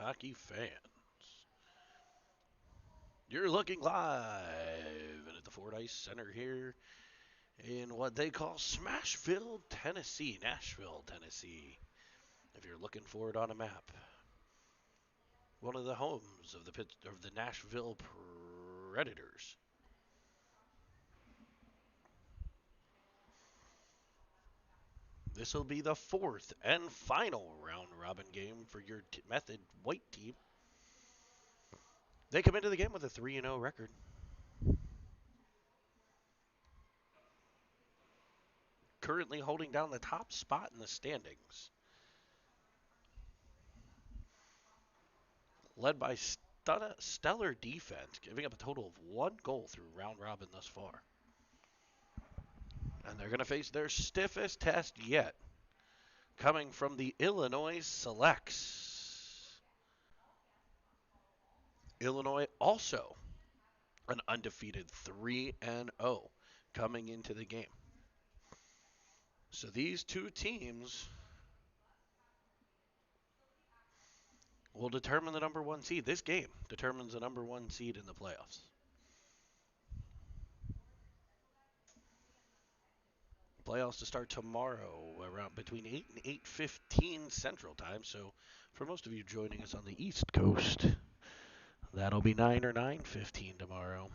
hockey fans. You're looking live at the Fordyce Center here in what they call Smashville, Tennessee, Nashville, Tennessee. If you're looking for it on a map, one of the homes of the Nashville Predators. This will be the fourth and final round robin game for your Method White team. They come into the game with a 3-0 record. Currently holding down the top spot in the standings. Led by stellar defense, giving up a total of 1 goal through round robin thus far. And they're going to face their stiffest test yet, coming from the Illinois Selects. Illinois also an undefeated 3-0 coming into the game. So these two teams will determine the number one seed. This game determines the number one seed in the playoffs. Playoffs to start tomorrow around between 8 and 8:15 Central Time. So for most of you joining us on the East Coast, that'll be 9 or 9:15 tomorrow.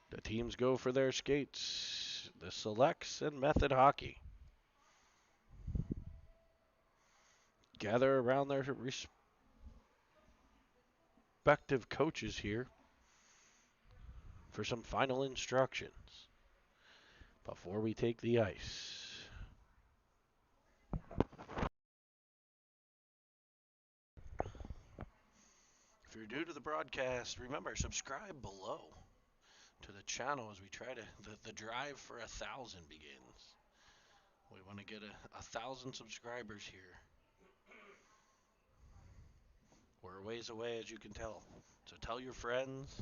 The teams go for their skates. The Selects and Method Hockey gather around their respective coaches here for some final instructions before we take the ice. If you're new to the broadcast, remember, subscribe below to the channel as we try to, the drive for 1,000 begins. We want to get a 1,000 subscribers here. We're a ways away, as you can tell. So tell your friends.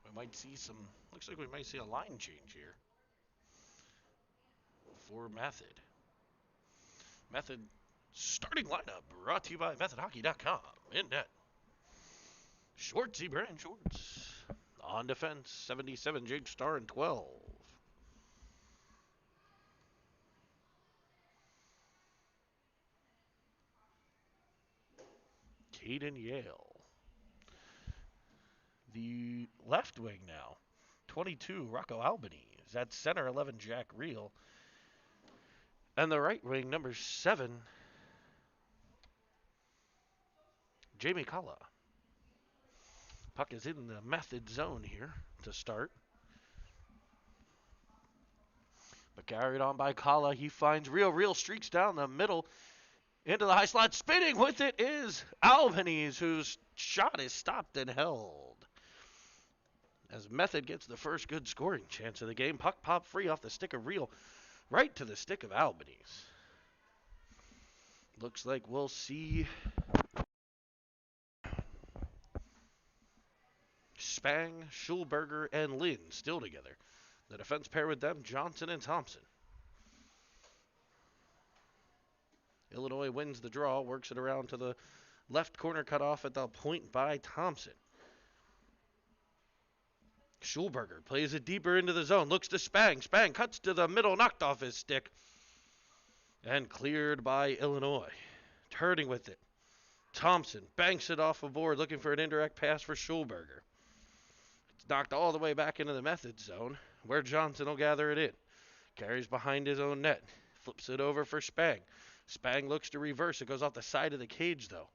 We might see some, looks like we might see a line change here for Method. Method starting lineup brought to you by MethodHockey.com. In net, Schwartzy, Brand Schwartz. On defense, 77, Jake Starr, and 12. Caden Yale. The left wing now, 22, Rocco Albany. Is at center, 11, Jack Reel. And the right wing, number 7, Jamie Kalla. Puck is in the Method zone here to start. But carried on by Kalla. He finds Reel streaks down the middle into the high slot. Spinning with it is Albanese, whose shot is stopped and held. As Method gets the first good scoring chance of the game. Puck popped free off the stick of Reel, right to the stick of Albanese. Looks like we'll see Spang, Schulberger, and Lynn still together. The defense pair with them, Johnson and Thompson. Illinois wins the draw, works it around to the left corner, cut off at the point by Thompson. Schulberger plays it deeper into the zone, looks to Spang. Spang cuts to the middle, knocked off his stick, and cleared by Illinois. Turning with it. Thompson banks it off a board, looking for an indirect pass for Schulberger. It's knocked all the way back into the Method zone, where Johnson will gather it in. Carries behind his own net. Flips it over for Spang. Spang looks to reverse. It goes off the side of the cage, though.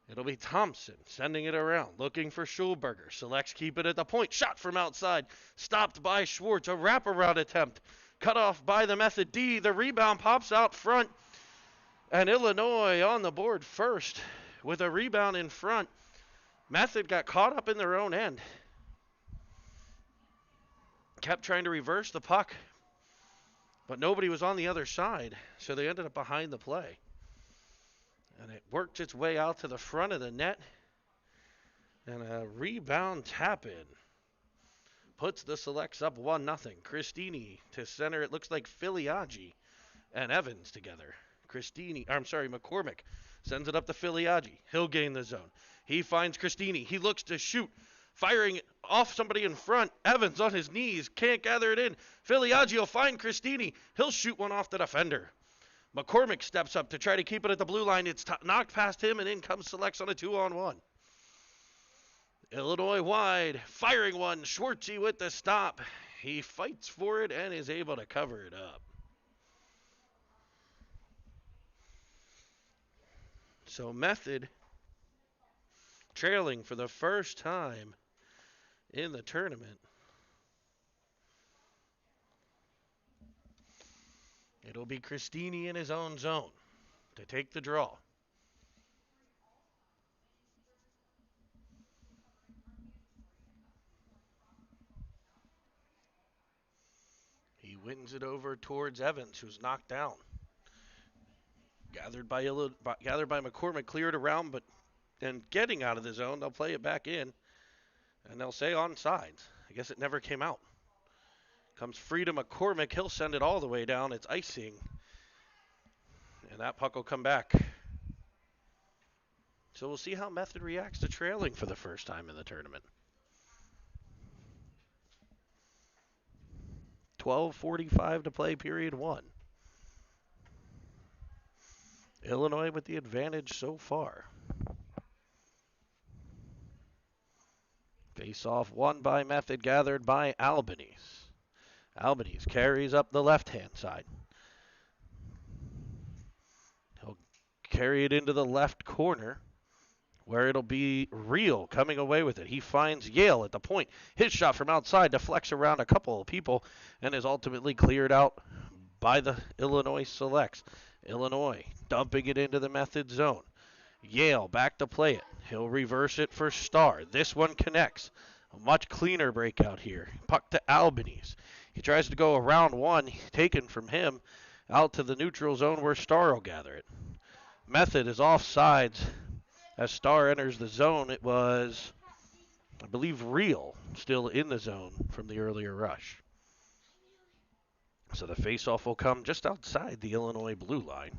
It'll be Thompson sending it around, looking for Schulberger. Selects keep it at the point. Shot from outside. Stopped by Schwartz. A wraparound attempt. Cut off by the Method D. The rebound pops out front. And Illinois on the board first with a rebound in front. Method got caught up in their own end. Kept trying to reverse the puck. But nobody was on the other side, so they ended up behind the play. And it worked its way out to the front of the net. And a rebound tap in puts the Selects up 1-0. Cristini to center. It looks like Filiaggi and Evans together. McCormick sends it up to Filiaggi. He'll gain the zone. He finds Cristini. He looks to shoot. Firing off somebody in front. Evans on his knees. Can't gather it in. Filiaggi will find Cristini. He'll shoot one off the defender. McCormick steps up to try to keep it at the blue line. It's knocked past him, and in comes Selects on a 2-on-1. Illinois wide. Firing one. Schwartzy with the stop. He fights for it and is able to cover it up. So Method trailing for the first time in the tournament. It'll be Cristini in his own zone to take the draw. He wins it over towards Evans, who's knocked down. Gathered by McCormick, cleared around, but then getting out of the zone, they'll play it back in, and they'll say onside. I guess it never came out. Comes free to McCormick. He'll send it all the way down. It's icing, and that puck will come back. So we'll see how Method reacts to trailing for the first time in the tournament. 12:45 to play period 1. Illinois with the advantage so far. Face-off won by Method, gathered by Albanese. Albanese carries up the left-hand side. He'll carry it into the left corner, where it'll be Real coming away with it. He finds Yale at the point. His shot from outside deflects around a couple of people and is ultimately cleared out by the Illinois Selects. Illinois dumping it into the Method zone. Yale back to play it. He'll reverse it for Starr. This one connects. A much cleaner breakout here. Puck to Albanese. He tries to go around one, taken from him, out to the neutral zone where Starr will gather it. Method is offsides as Starr enters the zone. It was, I believe, Real still in the zone from the earlier rush. So the faceoff will come just outside the Illinois blue line.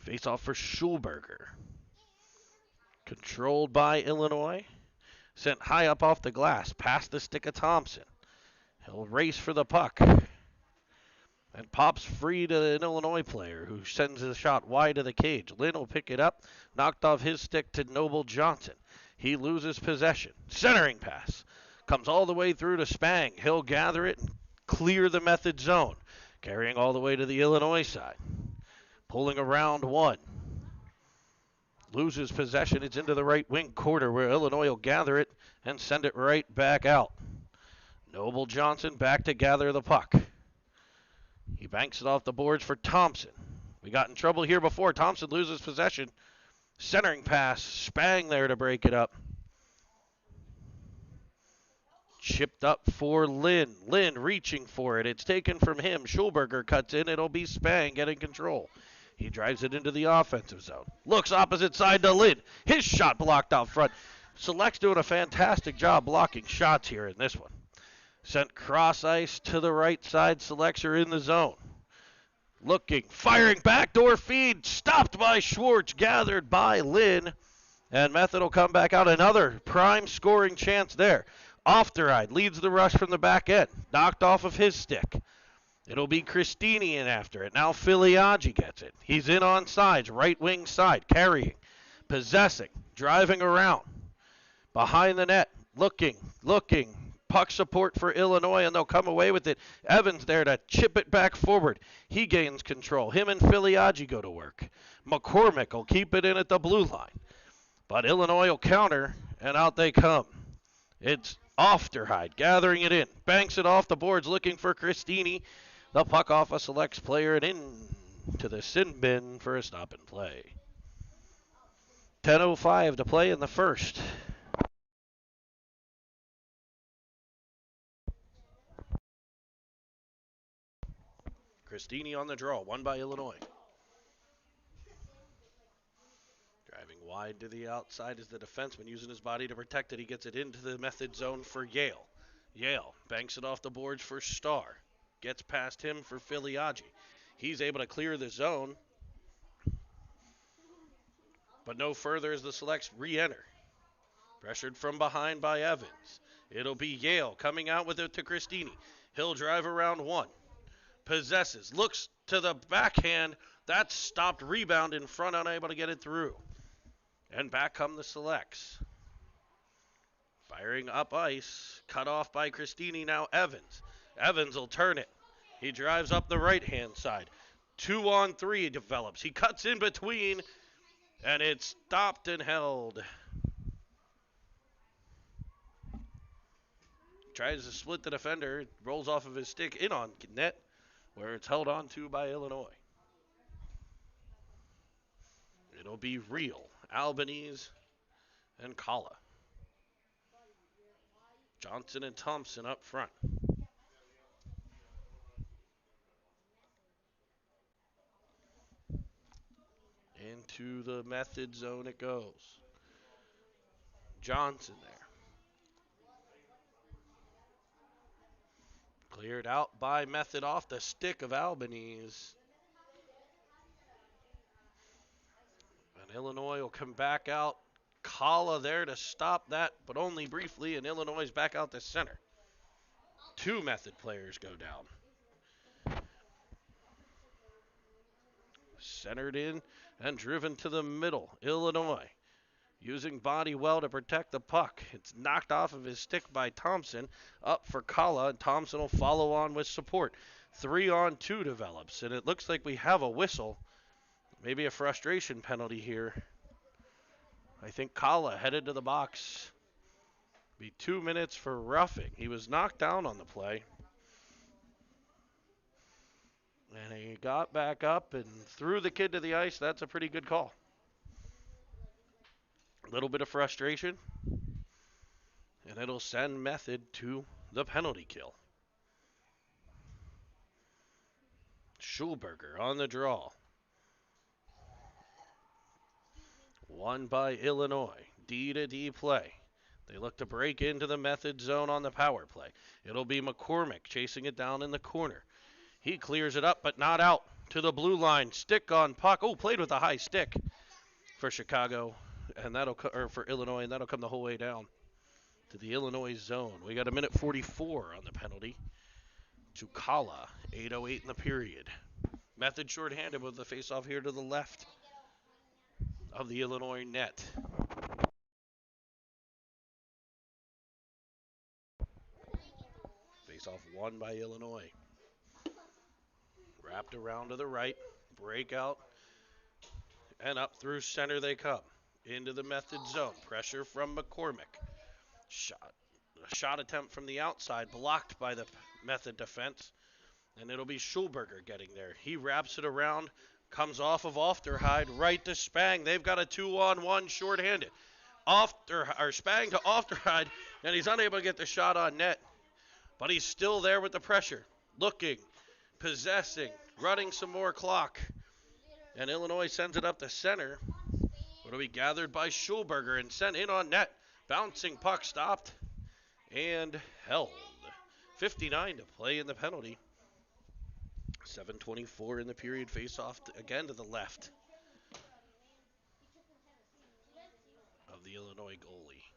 Faceoff for Schulberger. Controlled by Illinois. Sent high up off the glass, past the stick of Thompson. He'll race for the puck. And pops free to an Illinois player who sends the shot wide of the cage. Lynn will pick it up. Knocked off his stick to Noble Johnson. He loses possession. Centering pass. Comes all the way through to Spang. He'll gather it and clear the Method zone. Carrying all the way to the Illinois side. Pulling around one. Loses possession. It's into the right wing quarter where Illinois will gather it and send it right back out. Noble Johnson back to gather the puck. He banks it off the boards for Thompson. We got in trouble here before. Thompson loses possession. Centering pass. Spang there to break it up. Chipped up for Lynn. Lynn reaching for it. It's taken from him. Schulberger cuts in. It'll be Spang getting control. He drives it into the offensive zone. Looks opposite side to Lynn. His shot blocked out front. Select's doing a fantastic job blocking shots here in this one. Sent cross ice to the right side. Selects are in the zone. Looking, firing, backdoor feed. Stopped by Schwartz. Gathered by Lynn. And Method will come back out. Another prime scoring chance there. Ofteride leads the rush from the back end. Knocked off of his stick. It'll be Cristini in after it. Now Filiaggi gets it. He's in on sides. Right wing side. Carrying. Possessing. Driving around. Behind the net. Looking. Puck support for Illinois, and they'll come away with it. Evans there to chip it back forward. He gains control. Him and Filiaggi go to work. McCormick will keep it in at the blue line. But Illinois will counter, and out they come. It's Ofteride gathering it in. Banks it off the boards looking for Cristini. The puck off a Selects player and in to the sin bin for a stop and play. 10:05 to play in the first. Christini on the draw, won by Illinois. Driving wide to the outside is the defenseman, using his body to protect it. He gets it into the method zone for Yale. Yale banks it off the boards for Starr. Gets past him for Filiaggi. He's able to clear the zone, but no further as the Selects re-enter. Pressured from behind by Evans. It'll be Yale coming out with it to Christini. He'll drive around one. Possesses. Looks to the backhand. That's stopped. Rebound in front. Unable to get it through. And back come the Selects. Firing up ice. Cut off by Christini. Now Evans. Evans will turn it. He drives up the right-hand side. 2-on-3 develops. He cuts in between. And it's stopped and held. Tries to split the defender, rolls off of his stick in on net, where it's held on to by Illinois. It'll be Real, Albanese, and Kalla. Johnson and Thompson up front. Into the method zone it goes. Johnson there. Cleared out by Method off the stick of Albanese. And Illinois will come back out. Kalla there to stop that, but only briefly, and Illinois is back out the center. 2 Method players go down. Centered in and driven to the middle. Illinois using body well to protect the puck. It's knocked off of his stick by Thompson. Up for Kalla, and Thompson will follow on with support. 3-on-2 develops, and it looks like we have a whistle. Maybe a frustration penalty here. I think Kalla headed to the box. Be 2 minutes for roughing. He was knocked down on the play. And he got back up and threw the kid to the ice. That's a pretty good call. A little bit of frustration. And it'll send Method to the penalty kill. Schulberger on the draw. Won by Illinois. D-to-D play. They look to break into the Method zone on the power play. It'll be McCormick chasing it down in the corner. He clears it up, but not out to the blue line. Stick on puck. Oh, played with a high stick for Chicago, and or for Illinois, and that'll come the whole way down to the Illinois zone. We got 1:44 on the penalty to Kalla. 8:08 in the period. Method shorthanded with the faceoff here to the left of the Illinois net. Faceoff won by Illinois. Wrapped around to the right, breakout, and up through center they come. Into the Method zone. Pressure from McCormick. A shot attempt from the outside, blocked by the Method defense. And it'll be Schulberger getting there. He wraps it around, comes off of Ofterhide, right to Spang. They've got a 2-on-1 shorthanded. Spang to Ofterhide, and he's unable to get the shot on net. But he's still there with the pressure. Looking, possessing, running some more clock. And Illinois sends it up the center. It'll be gathered by Schulberger and sent in on net. Bouncing puck stopped and held. 59 to play in the penalty. 7:24 in the period. Face off again to the left of the Illinois goalie.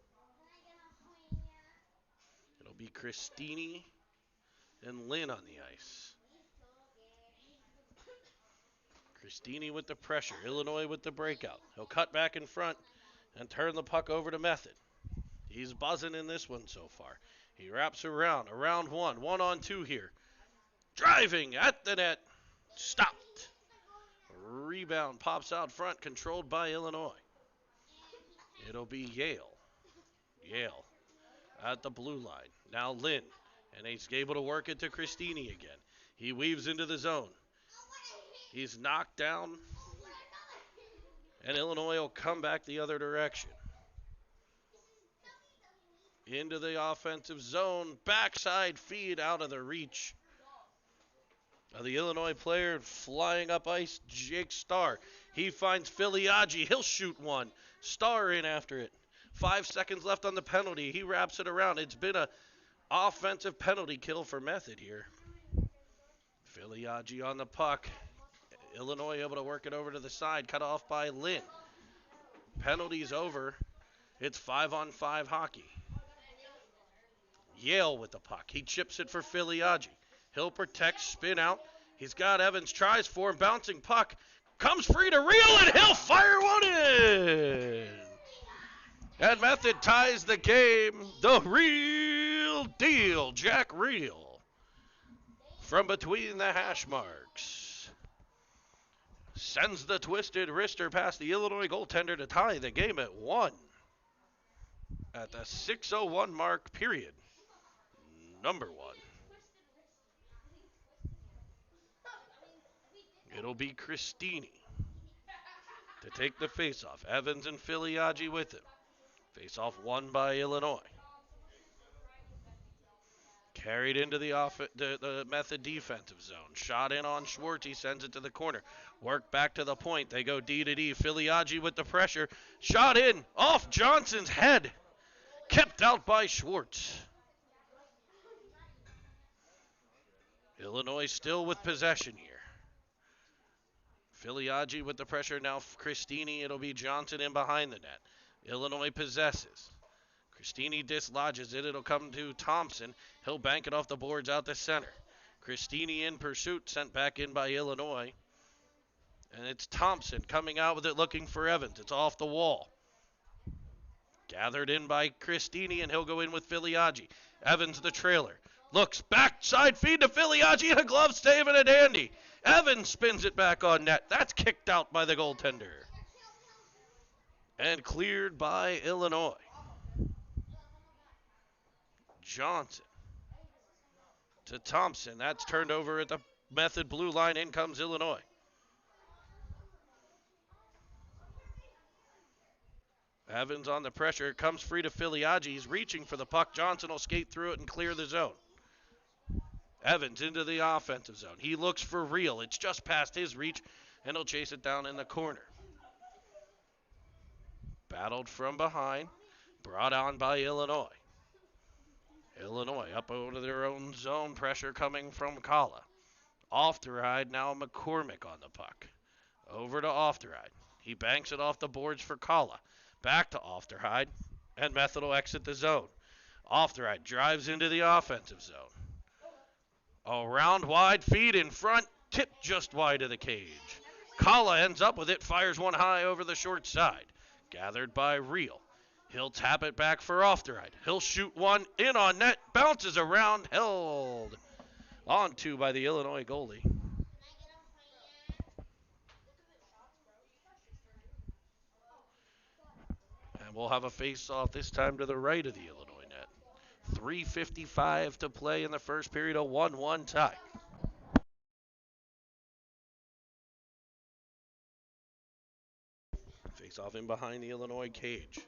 It'll be Christini and Lynn on the ice. Christini with the pressure. Illinois with the breakout. He'll cut back in front and turn the puck over to Method. He's buzzing in this one so far. He wraps around one. 1-on-2 here. Driving at the net. Stopped. Rebound pops out front, controlled by Illinois. It'll be Yale. Yale at the blue line. Now Lynn. And he's able to work it to Christini again. He weaves into the zone. He's knocked down And Illinois will come back the other direction. Into the offensive zone. Backside feed out of the reach of the Illinois player. Flying up ice, Jake Starr. He finds Filiaggi. He'll shoot one. Starr in after it. 5 seconds left on the penalty. He wraps it around. It's been a offensive penalty kill for Method here. Filiaggi on the puck. Illinois able to work it over to the side. Cut off by Lynn. Penalty's over. It's 5-on-5 hockey. Yale with the puck. He chips it for Filiaggi. He'll protect, spin out. He's got Evans, tries for him, bouncing puck. Comes free to Reel, and he'll fire one in. And Method ties the game. The real deal, Jack Reel. From between the hash marks. Sends the twisted wrister past the Illinois goaltender to tie the game at 1. At the 6:01 mark, period. Number 1. It'll be Cristini to take the faceoff. Evans and Filiaggi with him. Faceoff won by Illinois. Carried into the Method defensive zone. Shot in on Schwartz. He sends it to the corner. Work back to the point. They go D to D. Filiaggi with the pressure. Shot in off Johnson's head. Kept out by Schwartz. Illinois still with possession here. Filiaggi with the pressure. Now Cristini. It'll be Johnson in behind the net. Illinois possesses. Cristini dislodges it. It'll come to Thompson. He'll bank it off the boards out the center. Cristini in pursuit. Sent back in by Illinois. And it's Thompson coming out with it looking for Evans. It's off the wall. Gathered in by Cristini, and he'll go in with Filiaggi. Evans the trailer. Looks backside feed to Filiaggi, and a glove save and a dandy. Evans spins it back on net. That's kicked out by the goaltender. And cleared by Illinois. Johnson to Thompson. That's turned over at the Method blue line. In comes Illinois. Evans on the pressure. Comes free to Filiaggi. He's reaching for the puck. Johnson will skate through it and clear the zone. Evans into the offensive zone. He looks for Reel. It's just past his reach, and he'll chase it down in the corner. Battled from behind. Brought on by Illinois. Illinois up over their own zone. Pressure coming from Kala. Off the ride. Now McCormick on the puck. Over to off the ride. He banks it off the boards for Kala. Back to off the ride. And Method will exit the zone. Off the ride. Drives into the offensive zone. Around wide feed in front. Tipped just wide of the cage. Kala ends up with it. Fires one high over the short side. Gathered by Reel. He'll tap it back for off the right. He'll shoot one in on net. Bounces around. Held on to by the Illinois goalie. And we'll have a face-off this time to the right of the Illinois net. 3:55 to play in the first period. A 1-1 tie. Face-off in behind the Illinois cage.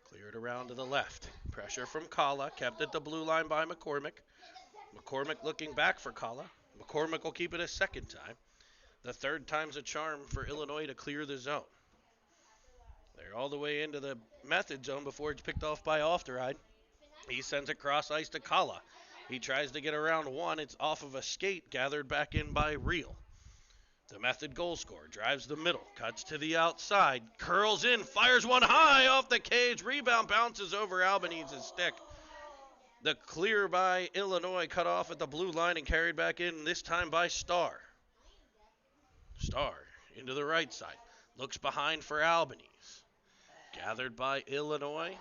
Cleared around to the left. Pressure from Kala. Kept at the blue line by McCormick. McCormick looking back for Kala. McCormick will keep it a second time. The third time's a charm for Illinois to clear the zone. They're all the way into the Method zone before it's picked off by Ofteride. He sends it cross ice to Kala. He tries to get around one. It's off of a skate, gathered back in by Reel. The Method goal scorer drives the middle, cuts to the outside, curls in, fires one high off the cage. Rebound bounces over Albanese's stick. The clear by Illinois, cut off at the blue line and carried back in, this time by Starr. Starr into the right side. Looks behind for Albanese. Gathered by Illinois.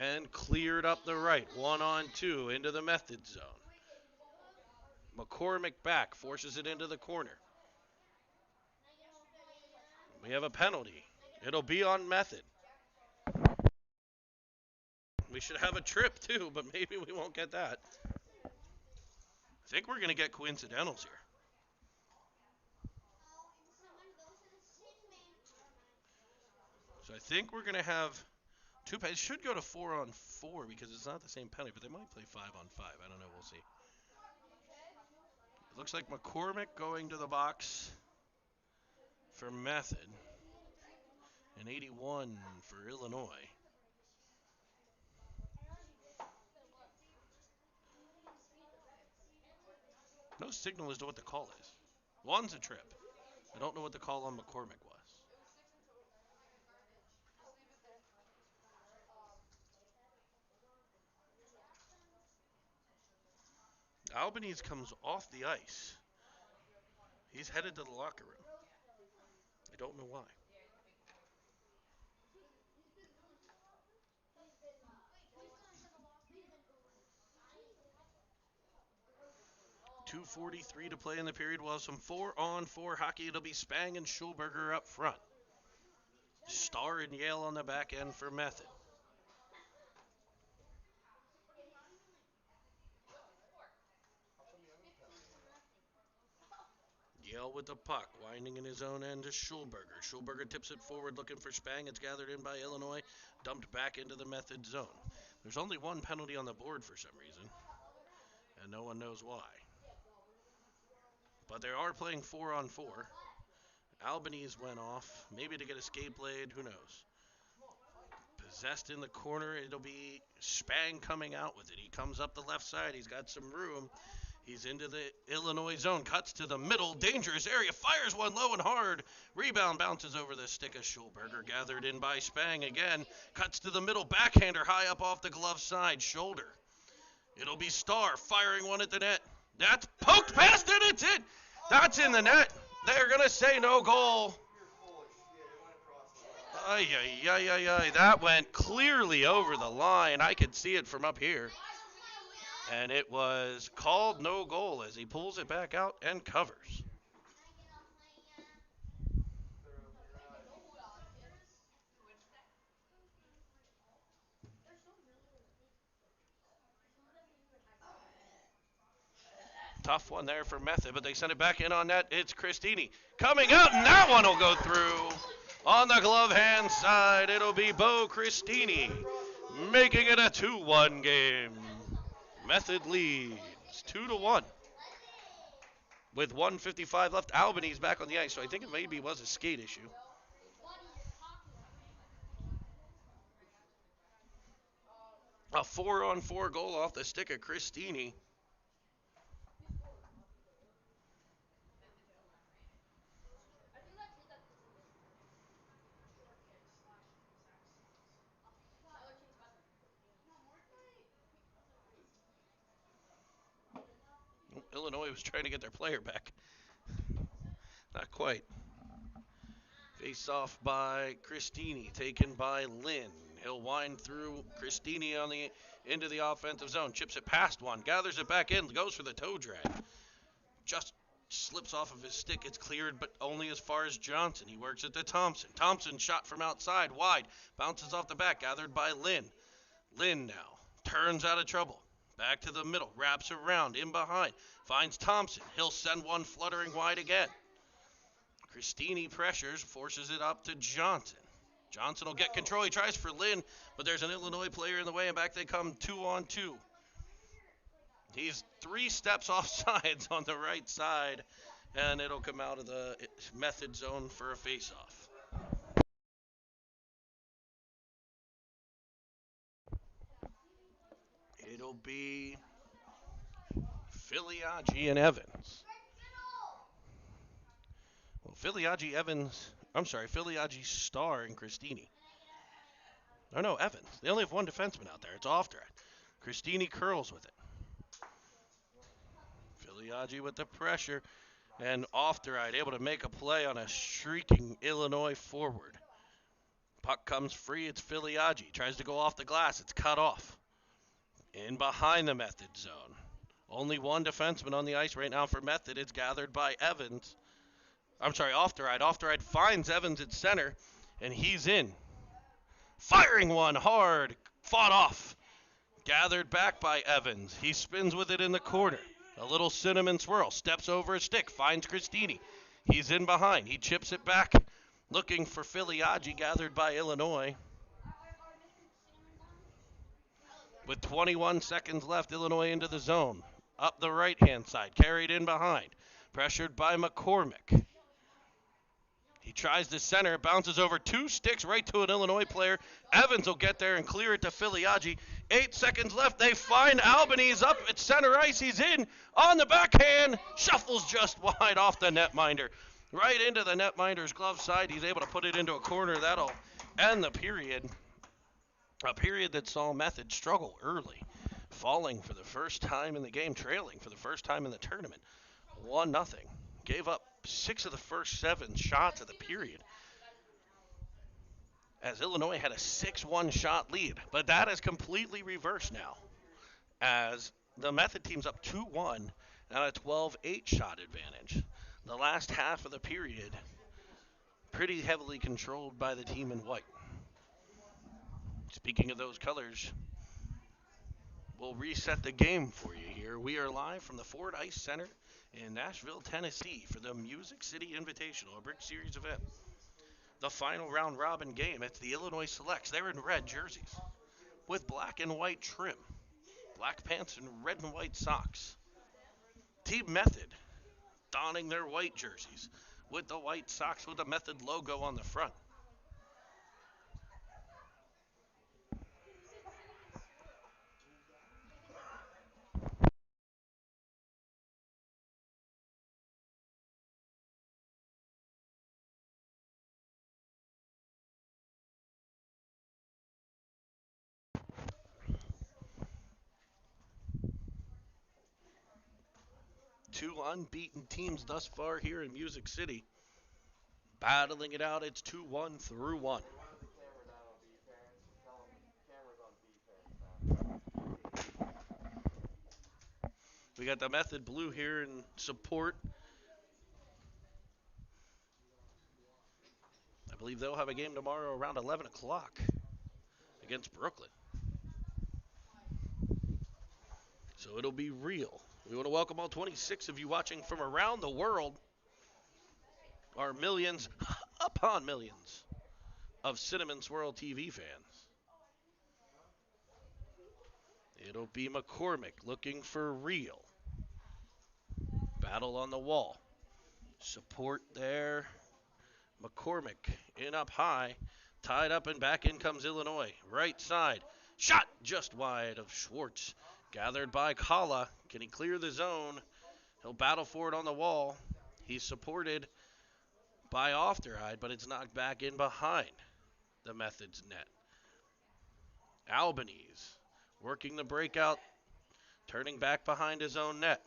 And cleared up the right. 1-on-2 into the Method zone. McCormick back, forces it into the corner. We have a penalty. It'll be on Method. We should have a trip too, but maybe we won't get that. I think we're going to get coincidentals here. So I think we're going to have two penalties. It should go to 4-on-4 because it's not the same penalty, but they might play 5-on-5. I don't know. We'll see. It looks like McCormick going to the box for Method. And 81 for Illinois. No signal as to what the call is. One's a trip. I don't know what the call on McCormick was. Albanese comes off the ice. He's headed to the locker room. I don't know why. 2:43 to play in the period. We'll have some 4-on-4 hockey. It'll be Spang and Schulberger up front. Starr and Yale on the back end for Method. Yale with the puck, winding in his own end to Schulberger. Schulberger tips it forward, looking for Spang. It's gathered in by Illinois, dumped back into the Method zone. There's only one penalty on the board for some reason, and no one knows why. But they are playing 4-on-4. Albanese went off, maybe to get escape blade, who knows. Possessed in the corner, it'll be Spang coming out with it. He comes up the left side, he's got some room. He's into the Illinois zone, cuts to the middle, dangerous area, fires one low and hard. Rebound bounces over the stick of Schulberger, gathered in by Spang again. Cuts to the middle, backhander high up off the glove side, shoulder. It'll be Starr firing one at the net. That's poked past it, it's in. That's in the net. They're going to say no goal. Ay, ay, ay, ay, ay. That went clearly over the line. I could see it from up here. And it was called no goal as he pulls it back out and covers. Tough one there for Method, but they send it back in on net. It's Cristini coming out, and that one will go through. On the glove hand side, it'll be Bo Cristini, making it a 2-1 game. Method leads 2-1. With 1:55 left, Albanese back on the ice, so I think it maybe was a skate issue. A 4-on-4 goal off the stick of Cristini. Illinois was trying to get their player back. Not quite. Face off by Cristini, taken by Lynn. He'll wind through Cristini on the into the offensive zone. Chips it past one, gathers it back in, goes for the toe drag. Just slips off of his stick. It's cleared, but only as far as Johnson. He works it to Thompson. Thompson shot from outside, wide. Bounces off the back, gathered by Lynn. Lynn now turns out of trouble. Back to the middle, wraps around, in behind. Finds Thompson. He'll send one fluttering wide again. Cristini pressures, forces it up to Johnson. Johnson will get control. He tries for Lynn, but there's an Illinois player in the way, and back they come 2-on-2. He's 3 steps off sides on the right side, and it'll come out of the Method zone for a face-off. It'll be Filiaggi and Evans. Well, Filiaggi, Starr, and Cristini. Oh, no, Evans. They only have one defenseman out there. It's Ofterite. Cristini curls with it. Filiaggi with the pressure, and Ofterite able to make a play on a shrieking Illinois forward. Puck comes free. It's Filiaggi. Tries to go off the glass. It's cut off. In behind the Method zone. Only one defenseman on the ice right now for Method. It's gathered by Evans. Ofterite. Ofterite finds Evans at center, and he's in. Firing one hard. Fought off. Gathered back by Evans. He spins with it in the corner. A little cinnamon swirl. Steps over a stick. Finds Cristini. He's in behind. He chips it back. Looking for Filiaggi, gathered by Illinois. With 21 seconds left, Illinois into the zone. Up the right-hand side, carried in behind. Pressured by McCormick. He tries to center, it bounces over 2 sticks right to an Illinois player. Evans will get there and clear it to Filiaggi. 8 seconds left, they find Albanese up at center ice. He's in on the backhand, shuffles just wide off the netminder. Right into the netminder's glove side. He's able to put it into a corner. That'll end the period. A period that saw Method struggle early, falling for the first time in the game, trailing for the first time in the tournament. 1-0. Gave up 6 of the first 7 shots of the period, as Illinois had a 6-1 shot lead. But that is completely reversed now, as the Method team's up 2-1 and a 12-8 shot advantage. The last half of the period pretty heavily controlled by the team in white. Speaking of those colors, we'll reset the game for you here. We are live from the Ford Ice Center in Nashville, Tennessee for the Music City Invitational, a Brick Series event. The final round robin game, it's the Illinois Selects. They're in red jerseys with black and white trim, black pants and red and white socks. Team Method donning their white jerseys with the white socks with the Method logo on the front. Two unbeaten teams thus far here in Music City. Battling it out, it's 2-1 through 1. We got the Method blue here in support. I believe they'll have a game tomorrow around 11 o'clock against Brooklyn. So it'll be real. We want to welcome all 26 of you watching from around the world. Our millions upon millions of Cinnamon Swirl TV fans. It'll be McCormick looking for real. Battle on the wall. Support there. McCormick in up high. Tied up and back in comes Illinois. Right side. Shot just wide of Schwartz. Gathered by Kala. Can he clear the zone? He'll battle for it on the wall. He's supported by Ofterhide, but it's knocked back in behind the Method's net. Albanese working the breakout, turning back behind his own net.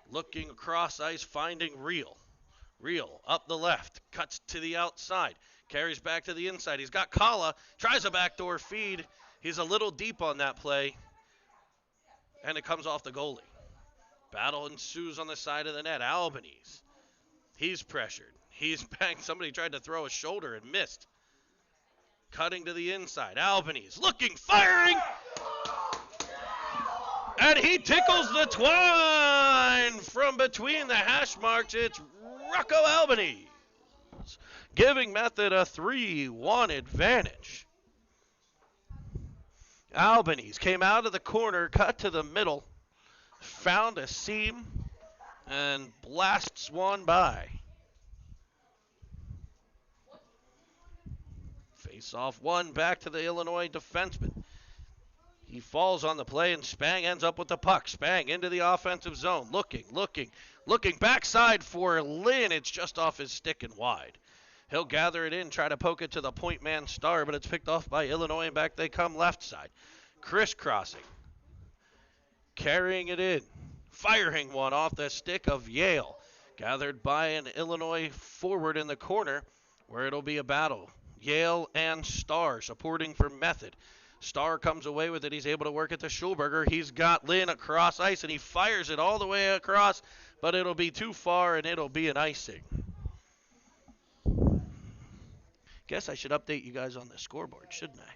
Looking across ice, finding Real. Real up the left, cuts to the outside, carries back to the inside. He's got Kala, tries a backdoor feed. He's a little deep on that play, and it comes off the goalie. Battle ensues on the side of the net. Albanese, he's pressured. He's back. Somebody tried to throw a shoulder and missed. Cutting to the inside. Albanese looking, firing. And he tickles the twine from between the hash marks. It's Rocco Albanese, giving Method a 3-1 advantage. Albanese came out of the corner, cut to the middle, found a seam, and blasts one by. Face off one back to the Illinois defenseman. He falls on the play, and Spang ends up with the puck. Spang into the offensive zone. Looking backside for Lynn. It's just off his stick and wide. He'll gather it in, try to poke it to the point man Star, but it's picked off by Illinois, and back they come left side. Crisscrossing. Carrying it in. Firing one off the stick of Yale. Gathered by an Illinois forward in the corner, where it'll be a battle. Yale and Star supporting for Method. Star comes away with it. He's able to work it to Schulberger. He's got Lynn across ice, and he fires it all the way across, but it'll be too far, and it'll be an icing. Guess I should update you guys on the scoreboard, shouldn't I?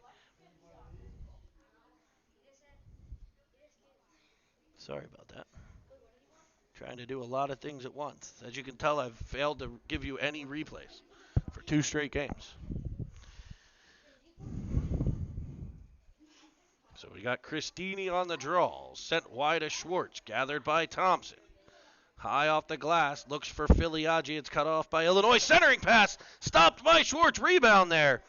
Sorry about that. Trying to do a lot of things at once. As you can tell, I've failed to give you any replays 2 straight games. So we got Cristini on the draw. Sent wide to Schwartz. Gathered by Thompson. High off the glass. Looks for Filiaggi. It's cut off by Illinois. Centering pass. Stopped by Schwartz. Rebound there.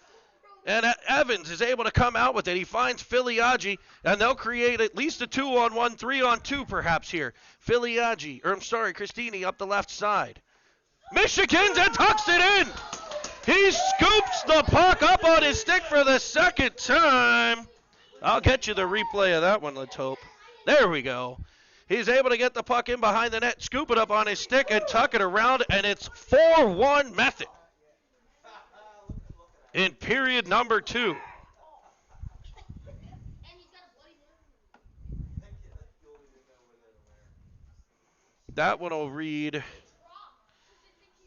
And Evans is able to come out with it. He finds Filiaggi, and they'll create at least a 2-on-1, 3-on-2 perhaps here. Cristini up the left side. Michigan's and tucks it in. He scoops the puck up on his stick for the second time. I'll get you the replay of that one, let's hope. There we go. He's able to get the puck in behind the net, scoop it up on his stick, and tuck it around, and it's 4-1 Method in period number 2. That one will read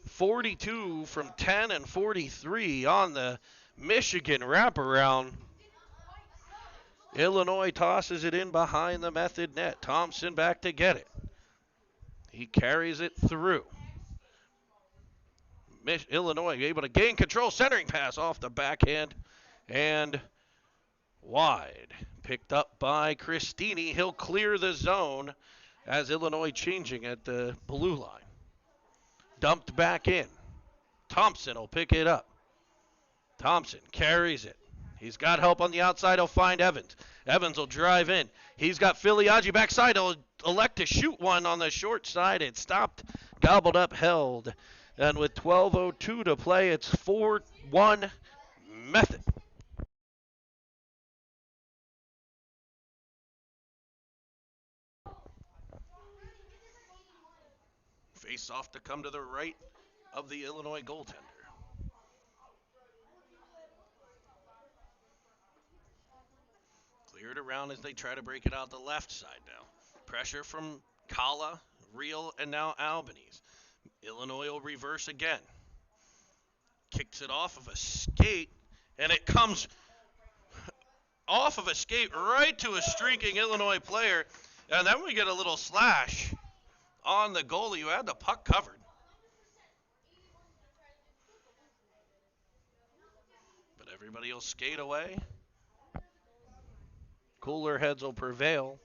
42 from 10 and 43 on the Michigan wraparound. Illinois tosses it in behind the Method net. Thompson back to get it. He carries it through. Illinois able to gain control. Centering pass off the backhand and wide. Picked up by Cristini. He'll clear the zone as Illinois changing at the blue line. Dumped back in. Thompson will pick it up. Thompson carries it. He's got help on the outside. He'll find Evans. Evans will drive in. He's got Filiaggi backside. He'll elect to shoot one on the short side. It stopped, gobbled up, held. And with 12:02 to play, it's 4-1 Method. Face off to come to the right of the Illinois goaltender. Cleared around as they try to break it out the left side now. Pressure from Kala, Real, and now Albanese. Illinois will reverse again. Kicks it off of a skate, and it comes off of a skate right to a streaking Illinois player. And then we get a little slash on the goalie who had the puck covered. But everybody will skate away. Cooler heads will prevail.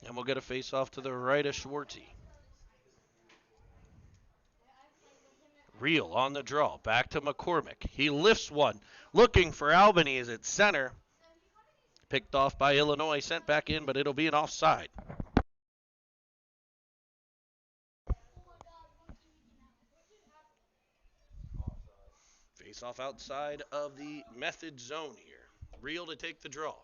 And we'll get a face-off to the right of Schwartzy. Real on the draw. Back to McCormick. He lifts one. Looking for Albanese at center. Picked off by Illinois. Sent back in, but it'll be an offside. Face-off outside of the Method zone here. Real to take the draw.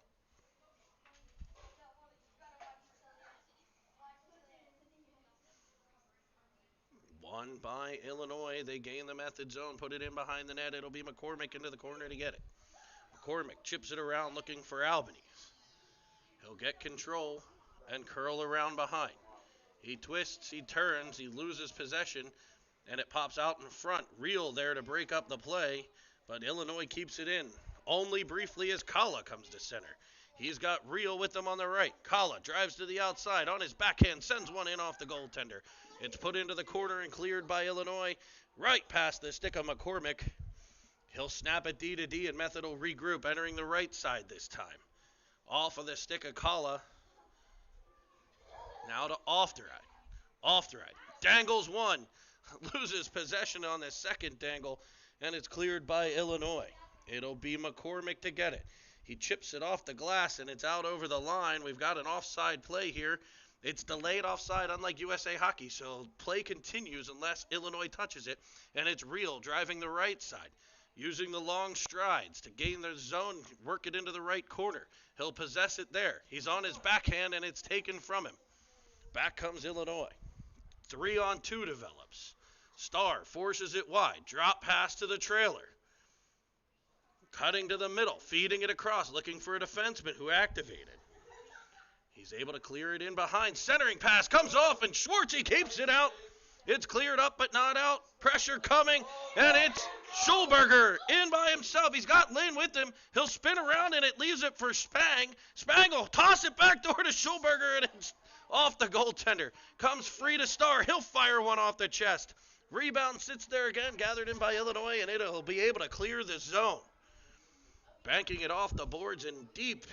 Won by Illinois. They gain the Method zone, put it in behind the net. It'll be McCormick into the corner to get it. McCormick chips it around looking for Albanese. He'll get control and curl around behind. He twists, he turns, he loses possession, and it pops out in front. Real there to break up the play, but Illinois keeps it in. Only briefly as Kala comes to center. He's got Real with him on the right. Kala drives to the outside on his backhand, sends one in off the goaltender. It's put into the corner and cleared by Illinois. Right past the stick of McCormick. He'll snap it D to D, and Method will regroup, entering the right side this time. Off of the stick of Kala. Now to Ofteride. Ofteride dangles one. Loses possession on the second dangle, and it's cleared by Illinois. It'll be McCormick to get it. He chips it off the glass, and it's out over the line. We've got an offside play here. It's delayed offside, unlike USA Hockey, so play continues unless Illinois touches it, and it's Real driving the right side, using the long strides to gain the zone, work it into the right corner. He'll possess it there. He's on his backhand, and it's taken from him. Back comes Illinois. 3-on-2 develops. Starr forces it wide. Drop pass to the trailer. Cutting to the middle, feeding it across, looking for a defenseman who activated. He's able to clear it in behind. Centering pass comes off, and Schwartzy keeps it out. It's cleared up, but not out. Pressure coming, and it's Schulberger in by himself. He's got Lynn with him. He'll spin around, and it leaves it for Spang. Spang will toss it back door to Schulberger, and it's off the goaltender. Comes free to Starr. He'll fire one off the chest. Rebound sits there again, gathered in by Illinois, and it'll be able to clear the zone. Banking it off the boards and deep,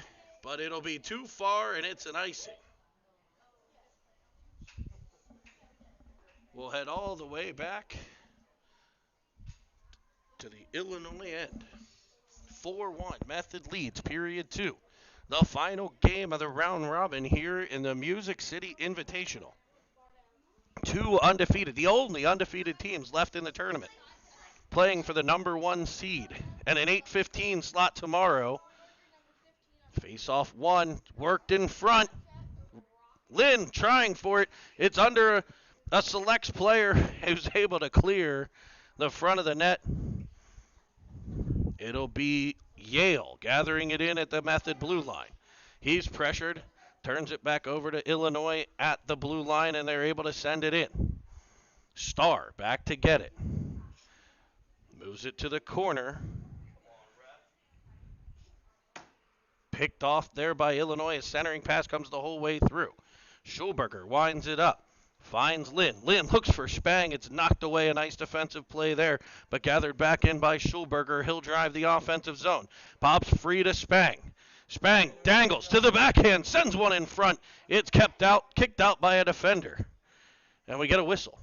but it'll be too far, and it's an icing. We'll head all the way back to the Illinois end. 4-1, Method leads, period 2. The final game of the round robin here in the Music City Invitational. 2 undefeated, the only undefeated teams left in the tournament, playing for the number 1 seed. And an 8:15 slot tomorrow. Face-off 1, worked in front. Lynn trying for it. It's under a selects player who's able to clear the front of the net. It'll be Yale gathering it in at the Method blue line. He's pressured, turns it back over to Illinois at the blue line, and they're able to send it in. Starr back to get it. Moves it to the corner. Picked off there by Illinois. A centering pass comes the whole way through. Schulberger winds it up. Finds Lynn. Lynn looks for Spang. It's knocked away. A nice defensive play there, but gathered back in by Schulberger. He'll drive the offensive zone. Pops free to Spang. Spang dangles to the backhand. Sends one in front. It's kicked out by a defender. And we get a whistle.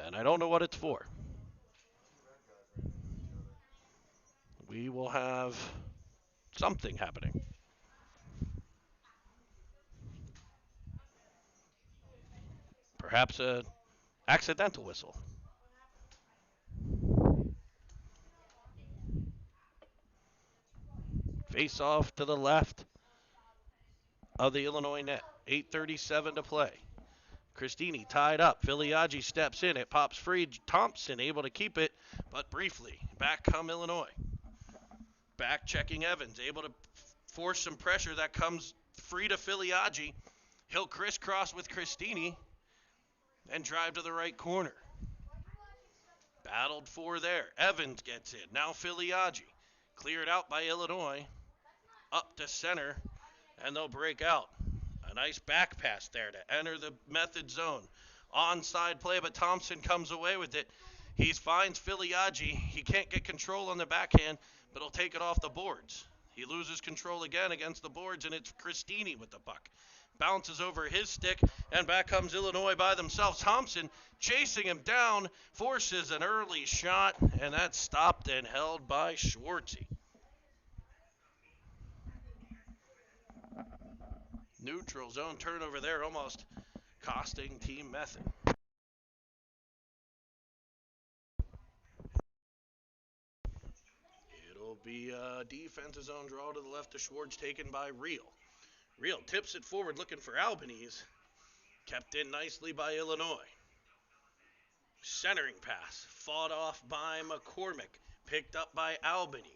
And I don't know what it's for. We will have something happening. Perhaps an accidental whistle. Face off to the left of the Illinois net. 8:37 to play. Christini tied up. Filiaggi steps in. It pops free. Thompson able to keep it, but briefly. Back come Illinois. Back checking Evans. Able to force some pressure. That comes free to Filiaggi. He'll crisscross with Christini and drive to the right corner. Battled for there. Evans gets it. Now Filiaggi. Cleared out by Illinois. Up to center, and they'll break out. A nice back pass there to enter the Method zone. Onside play, but Thompson comes away with it. He finds Filiaggi. He can't get control on the backhand, but he'll take it off the boards. He loses control again against the boards, and it's Christini with the puck. Bounces over his stick, and back comes Illinois by themselves. Thompson chasing him down, forces an early shot, and that's stopped and held by Schwartzy. Neutral zone turnover there, almost costing Team Method. It'll be a defensive zone draw to the left of Schwartz, taken by Reel. Reel tips it forward looking for Albanese. Kept in nicely by Illinois. Centering pass, fought off by McCormick, picked up by Albanese.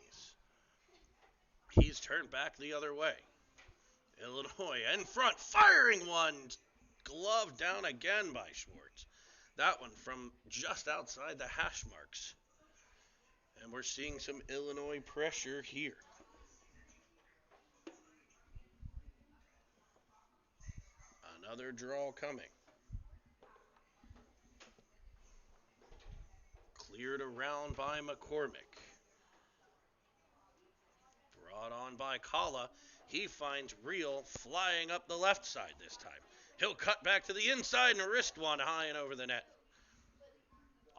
He's turned back the other way. Illinois in front, firing one. Glove down again by Schwartz. That one from just outside the hash marks. And we're seeing some Illinois pressure here. Another draw coming. Cleared around by McCormick. Brought on by Kala. He finds Reel flying up the left side this time. He'll cut back to the inside and wrist one high and over the net.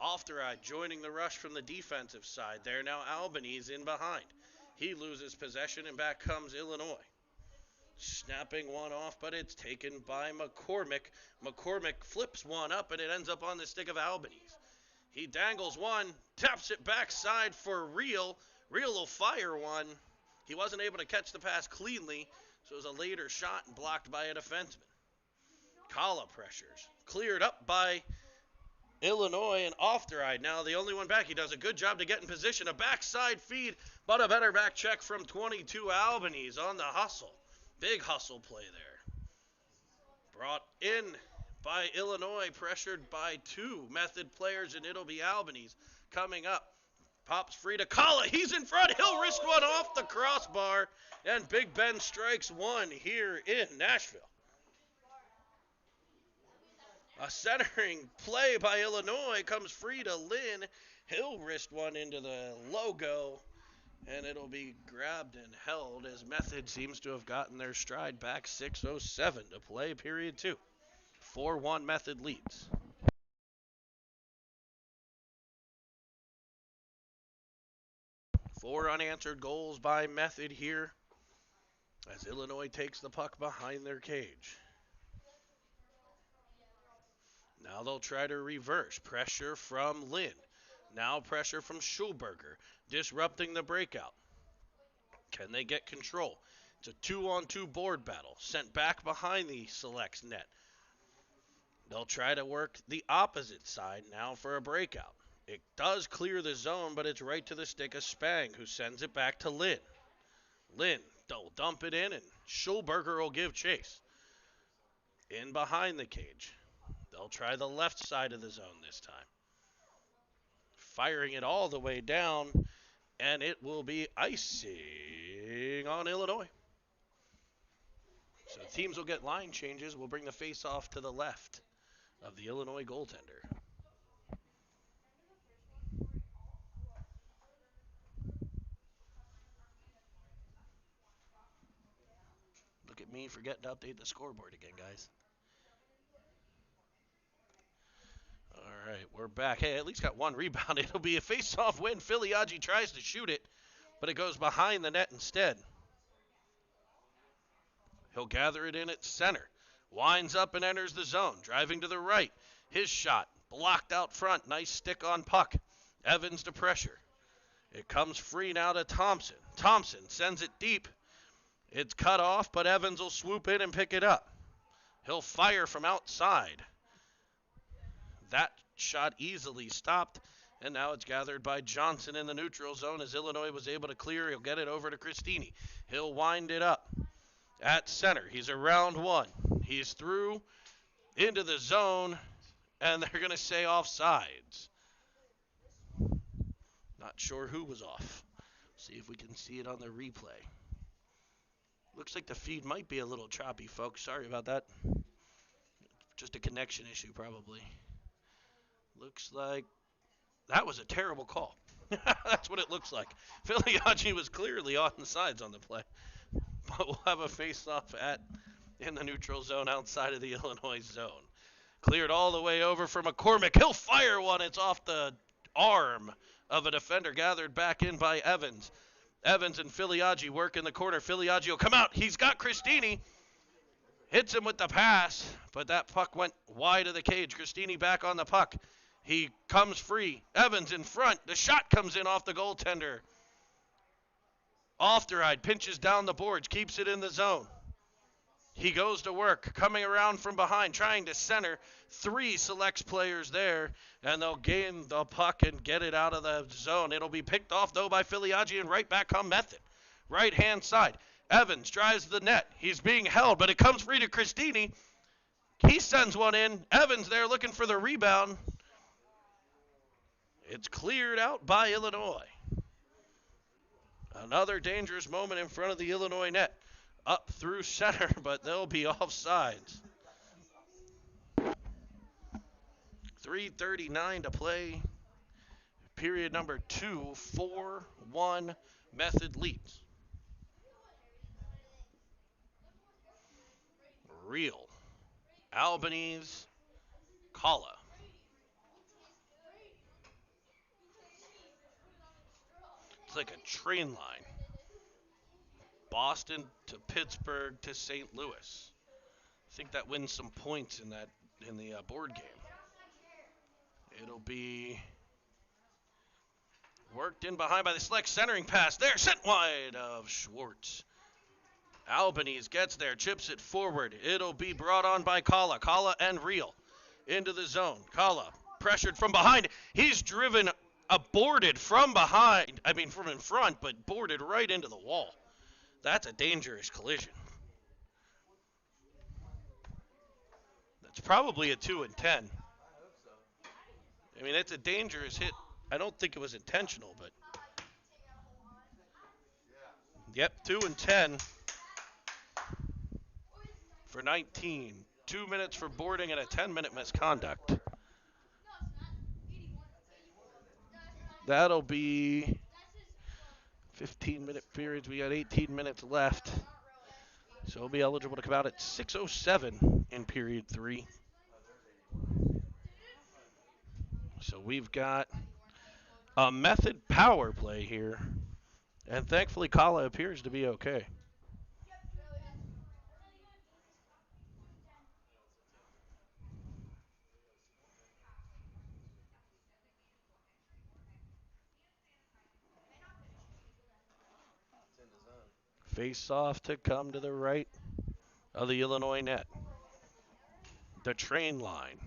Ofteride joining the rush from the defensive side there. Now Albanese in behind. He loses possession and back comes Illinois. Snapping one off, but it's taken by McCormick. McCormick flips one up and it ends up on the stick of Albanese. He dangles one, taps it backside for Reel. Reel will fire one. He wasn't able to catch the pass cleanly, so it was a later shot and blocked by a defenseman. Kala pressures. Cleared up by Illinois and Ofteride. Now the only one back. He does a good job to get in position. A backside feed, but a better back check from 22 Albanese on the hustle. Big hustle play there. Brought in by Illinois, pressured by 2 Method players, and it'll be Albanese coming up. Pops free to Kala. He's in front. He'll wrist one off the crossbar. And Big Ben strikes one here in Nashville. A centering play by Illinois comes free to Lynn. He'll wrist one into the logo, and it'll be grabbed and held as Method seems to have gotten their stride back. 6:07 to play, period 2. 4-1 Method leads. 4 unanswered goals by Method here as Illinois takes the puck behind their cage. Now they'll try to reverse. Pressure from Lynn. Now pressure from Schulberger, disrupting the breakout. Can they get control? It's a 2-on-2 board battle. Sent back behind the Selects net. They'll try to work the opposite side now for a breakout. It does clear the zone, but it's right to the stick of Spang, who sends it back to Lynn. Lynn will dump it in, and Schulberger will give chase. In behind the cage. They'll try the left side of the zone this time. Firing it all the way down, and it will be icing on Illinois. So teams will get line changes. We'll bring the face-off to the left of the Illinois goaltender. Look at me forgetting to update the scoreboard again, guys. All right, we're back. Hey, at least got one rebound. It'll be a face-off win. Filiaggi tries to shoot it, but it goes behind the net instead. He'll gather it in at center. Winds up and enters the zone. Driving to the right. His shot blocked out front. Nice stick on puck. Evans to pressure. It comes free now to Thompson. Thompson sends it deep. It's cut off, but Evans will swoop in and pick it up. He'll fire from outside. That shot easily stopped, and now it's gathered by Johnson in the neutral zone as Illinois was able to clear. He'll get it over to Cristini. He'll wind it up at center. He's around one. He's through into the zone, and they're going to say offsides. Not sure who was off. See if we can see it on the replay. Looks like the feed might be a little choppy, folks. Sorry about that. Just a connection issue, probably. Looks like that was a terrible call. That's what it looks like. Filiaggi was clearly on the sides on the play. But we'll have a face-off in the neutral zone outside of the Illinois zone. Cleared all the way over for McCormick. He'll fire one. It's off the arm of a defender, gathered back in by Evans. Evans and Filiaggi work in the corner. Filiaggi will come out. He's got Cristini. Hits him with the pass, but that puck went wide of the cage. Cristini back on the puck. He comes free. Evans in front. The shot comes in off the goaltender. Ofteride pinches down the boards, keeps it in the zone. He goes to work, coming around from behind, trying to center. 3 Selects players there, and they'll gain the puck and get it out of the zone. It'll be picked off, though, by Filiaggi, and right back come Method. Right-hand side. Evans drives the net. He's being held, but it comes free to Cristini. He sends one in. Evans there looking for the rebound. It's cleared out by Illinois. Another dangerous moment in front of the Illinois net. Up through center, but they'll be offsides. 3:39 to play. Period number 2, 4-1 Method leads. Real. Albanese. Kala. It's like a train line. Boston to Pittsburgh to St. Louis. I think that wins some points in the board game. It'll be worked in behind by the Select centering pass. There, sent wide of Schwartz. Albanese gets there, chips it forward. It'll be brought on by Kala. Kala and Real into the zone. Kala pressured from behind. He's driven, boarded from behind. I mean, from in front, but boarded right into the wall. That's a dangerous collision. That's probably a 2 and 10. I mean, it's a dangerous hit. I don't think it was intentional, but. Yep, 2 and 10 for 19. 2 minutes for boarding and a 10-minute misconduct. That'll be 15-minute periods. We got 18 minutes left. So he'll be eligible to come out at 6:07 in period 3. So we've got a method power play here. And thankfully, Kala appears to be okay. Face off to come to the right of the Illinois net. The train line.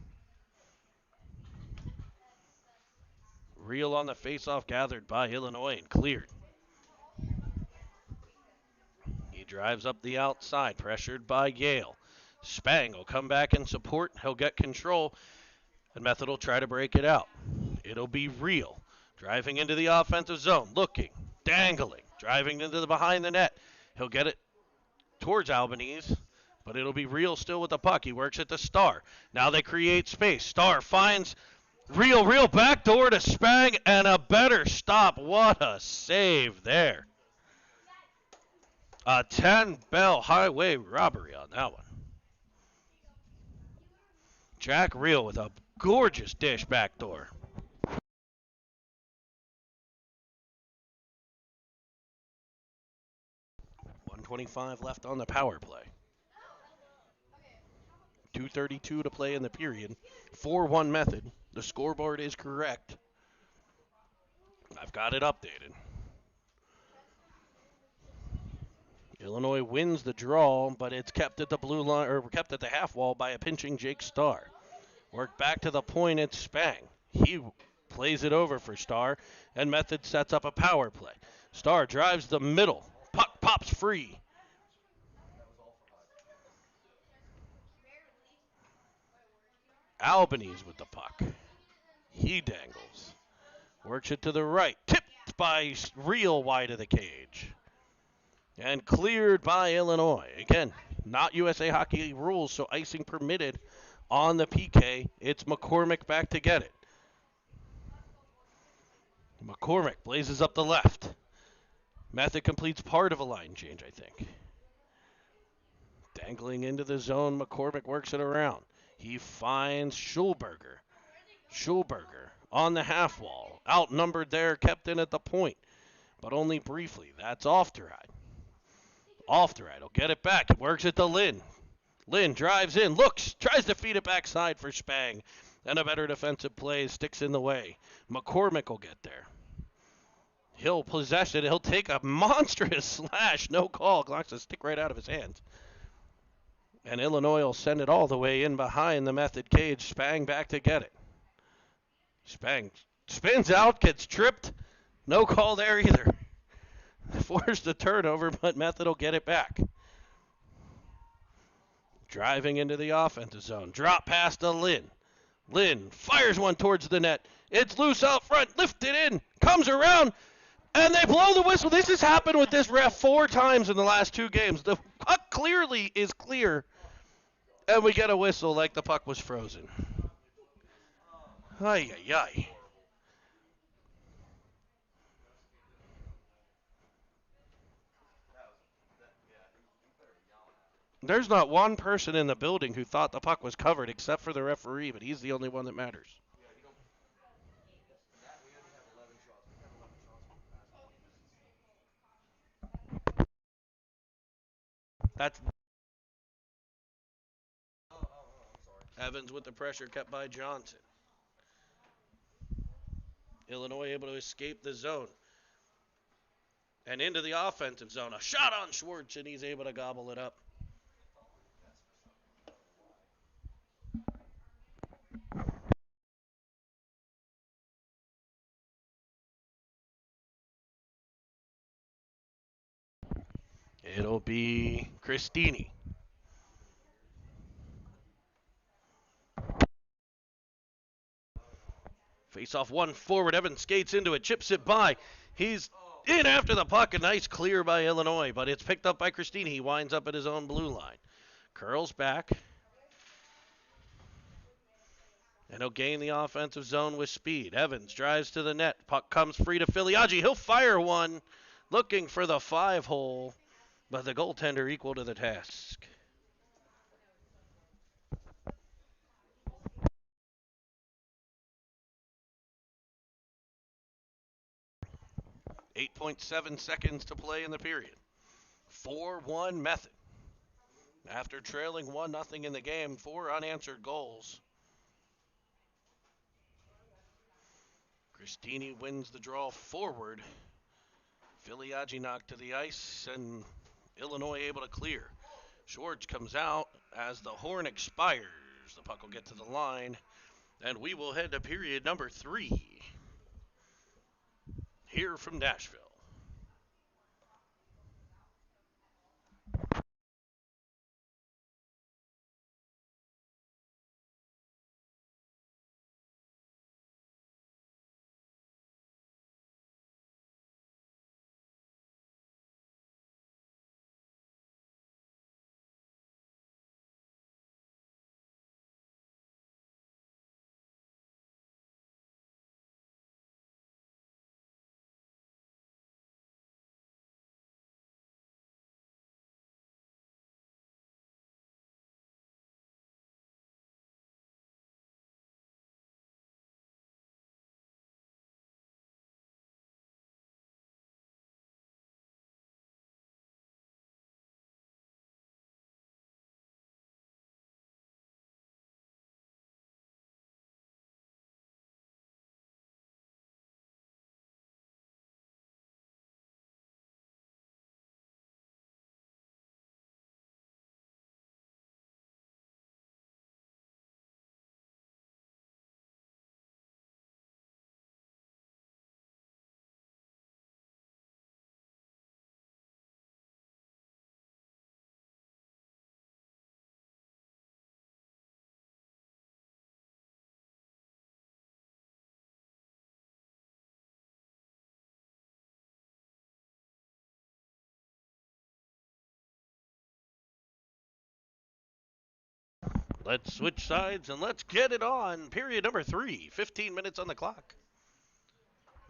Reel on the face-off gathered by Illinois and cleared. He drives up the outside, pressured by Yale. Spang will come back and support. He'll get control, and Method will try to break it out. It'll be Reel, driving into the offensive zone, looking, dangling, driving into the behind the net. He'll get it towards Albanese, but it'll be Reel still with the puck. He works at the Star. Now they create space. Star finds Reel backdoor to Spang, and a better stop. What a save there. A 10-bell highway robbery on that one. Jack Reel with a gorgeous dish backdoor. .125 left on the power play. 2:32 to play in the period. 4-1 Method. The scoreboard is correct. I've got it updated. Illinois wins the draw, but it's kept at the blue line, or kept at the half wall by a pinching Jake Starr. Work back to the point, it's Spang. He plays it over for Starr, and Method sets up a power play. Starr drives the middle. Puck pops free. Albanese with the puck. He dangles. Works it to the right. Tipped by Reel wide of the cage. And cleared by Illinois. Again, not USA Hockey rules, so icing permitted on the PK. It's McCormick back to get it. McCormick blazes up the left. Method completes part of a line change, I think. Dangling into the zone, McCormick works it around. He finds Schulberger. Schulberger on the half wall. Outnumbered there, kept in at the point, but only briefly. That's Ofteride. Ofteride will get it back. It works it to Lynn. Lynn drives in, looks, tries to feed it backside for Spang. And a better defensive play sticks in the way. McCormick will get there. He'll possess it. He'll take a monstrous slash. No call. Knocks the stick right out of his hands. And Illinois will send it all the way in behind the Method cage. Spang back to get it. Spang spins out, gets tripped. No call there either. Forced a turnover, but Method will get it back. Driving into the offensive zone. Drop pass to Lynn. Lynn fires one towards the net. It's loose out front. Lifted in. Comes around. And they blow the whistle. This has happened with this ref 4 times in the last 2 games. The puck clearly is clear. And we get a whistle like the puck was frozen. Ay, ay, ay. There's not one person in the building who thought the puck was covered except for the referee, but he's the only one that matters. That's Evans with the pressure kept by Johnson. Illinois able to escape the zone. And into the offensive zone. A shot on Schwartz, and he's able to gobble it up. It'll be Christini. Face off one forward. Evans skates into it, chips it by. He's in after the puck. A nice clear by Illinois, but it's picked up by Christini. He winds up at his own blue line. Curls back. And he'll gain the offensive zone with speed. Evans drives to the net. Puck comes free to Filiaggi. He'll fire one, looking for the 5-hole, but the goaltender equal to the task. 8.7 seconds to play in the period. 4-1 Method. After trailing 1-0 in the game, 4 unanswered goals. Cristini wins the draw forward. Filiaggi knocked to the ice, and Illinois able to clear. Schwartz comes out as the horn expires. The puck will get to the line, and we will head to period number 3 here from Nashville. Let's switch sides and let's get it on. Period number 3, 15 minutes on the clock.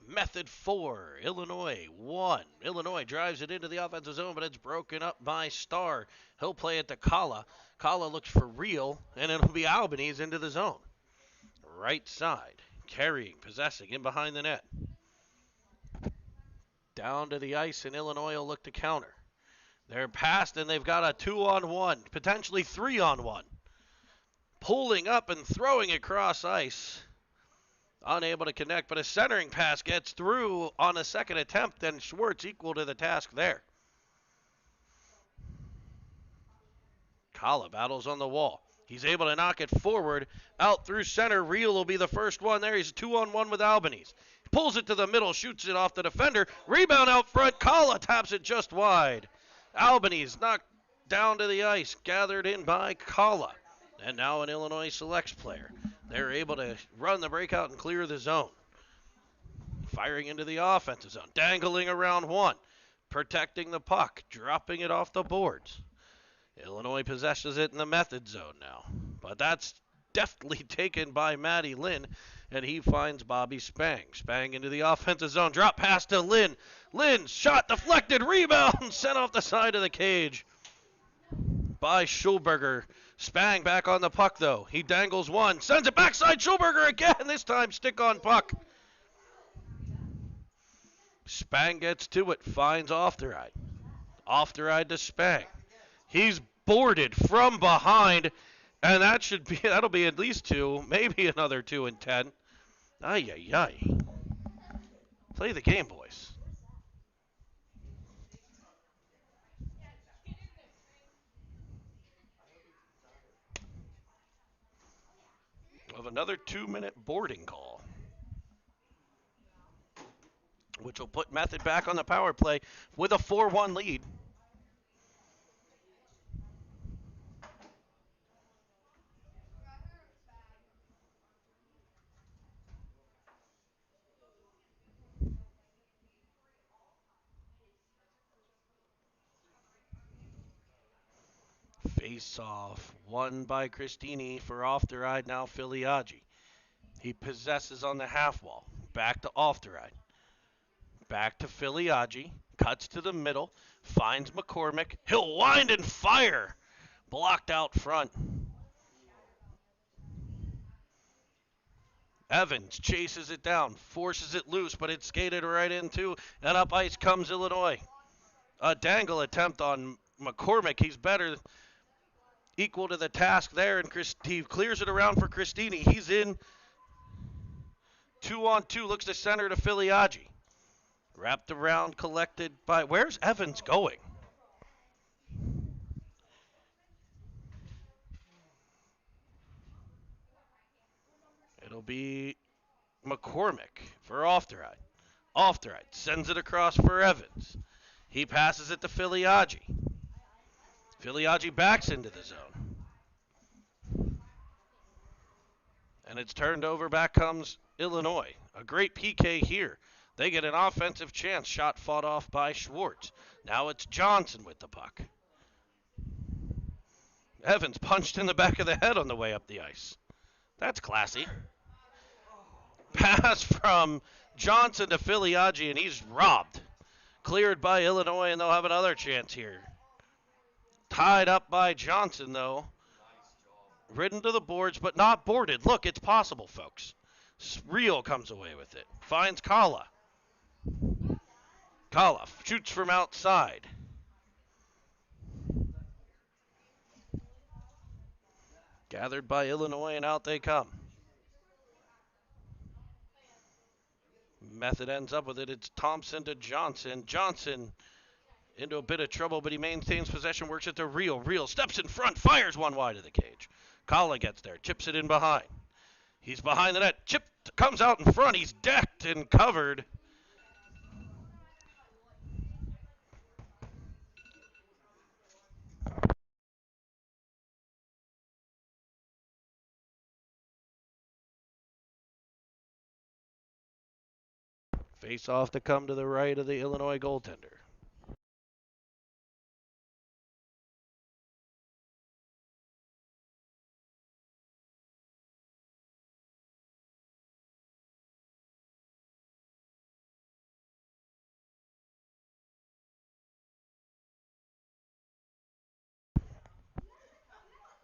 Method 4, Illinois 1. Illinois drives it into the offensive zone, but it's broken up by Starr. He'll play it to Kala. Kala looks for Real, and it'll be Albanese into the zone. Right side, carrying, possessing, in behind the net. Down to the ice, and Illinois will look to counter. They're passed, and they've got a 2-on-1, potentially 3-on-1. Pulling up and throwing across ice. Unable to connect, but a centering pass gets through on a second attempt, and Schwartz equal to the task there. Kala battles on the wall. He's able to knock it forward, out through center. Real will be the first one there. He's 2-on-1 with Albanese. Pulls it to the middle, shoots it off the defender. Rebound out front. Kala taps it just wide. Albanese knocked down to the ice, gathered in by Kala. And now an Illinois Selects player. They're able to run the breakout and clear the zone. Firing into the offensive zone. Dangling around one. Protecting the puck. Dropping it off the boards. Illinois possesses it in the method zone now. But that's deftly taken by Matty Lynn. And he finds Bobby Spang. Spang into the offensive zone. Drop pass to Lynn. Lynn, shot deflected. Rebound sent off the side of the cage by Schulberger. Spang back on the puck, though. He dangles one. Sends it backside. Schulberger again. This time stick on puck. Spang gets to it. Finds Ofteride. Ofteride to Spang. He's boarded from behind. And that'll be at least 2. Maybe another 2 and 10. Ay, ay, ay. Play the game, boys. Of another 2-minute boarding call, which will put Method back on the power play with a 4-1 lead. Face off, won by Cristini for off the ride, now Filiaggi. He possesses on the half wall. Back to off the right. Back to Filiaggi. Cuts to the middle. Finds McCormick. He'll wind and fire. Blocked out front. Evans chases it down. Forces it loose, but it's skated right into. And up ice comes Illinois. A dangle attempt on McCormick. He's better. Equal to the task there. And he clears it around for Cristini. He's in. 2-on-2. Looks to center to Filiaggi. Wrapped around, collected by... Where's Evans going? It'll be McCormick for off the right. Off the right. Sends it across for Evans. He passes it to Filiaggi. Filiaggi backs into the zone. And it's turned over. Back comes Illinois. A great PK here. They get an offensive chance. Shot fought off by Schwartz. Now it's Johnson with the puck. Evans punched in the back of the head on the way up the ice. That's classy. Pass from Johnson to Filiaggi, and he's robbed. Cleared by Illinois, and they'll have another chance here. Tied up by Johnson, though. Ridden to the boards, but not boarded. Look, it's possible, folks. Real comes away with it. Finds Kala. Kala shoots from outside. Gathered by Illinois, and out they come. Method ends up with it. It's Thompson to Johnson. Johnson into a bit of trouble, but he maintains possession, works it to Real. Real steps in front, fires one wide of the cage. Kala gets there, chips it in behind. He's behind the net. Chip comes out in front. He's decked and covered. Face off to come to the right of the Illinois goaltender.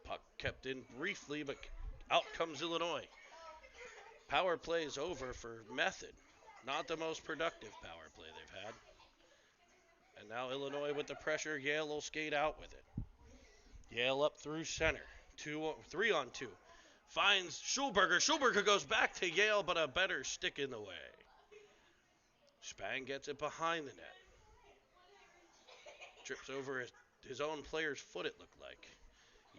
Puck kept in briefly, but out comes Illinois. Power play is over for Method. Not the most productive power play they've had. And now Illinois with the pressure. Yale will skate out with it. Yale up through center. 3-on-2. Finds Schulberger. Schulberger goes back to Yale, but a better stick in the way. Spang gets it behind the net. Trips over his own player's foot, it looked like.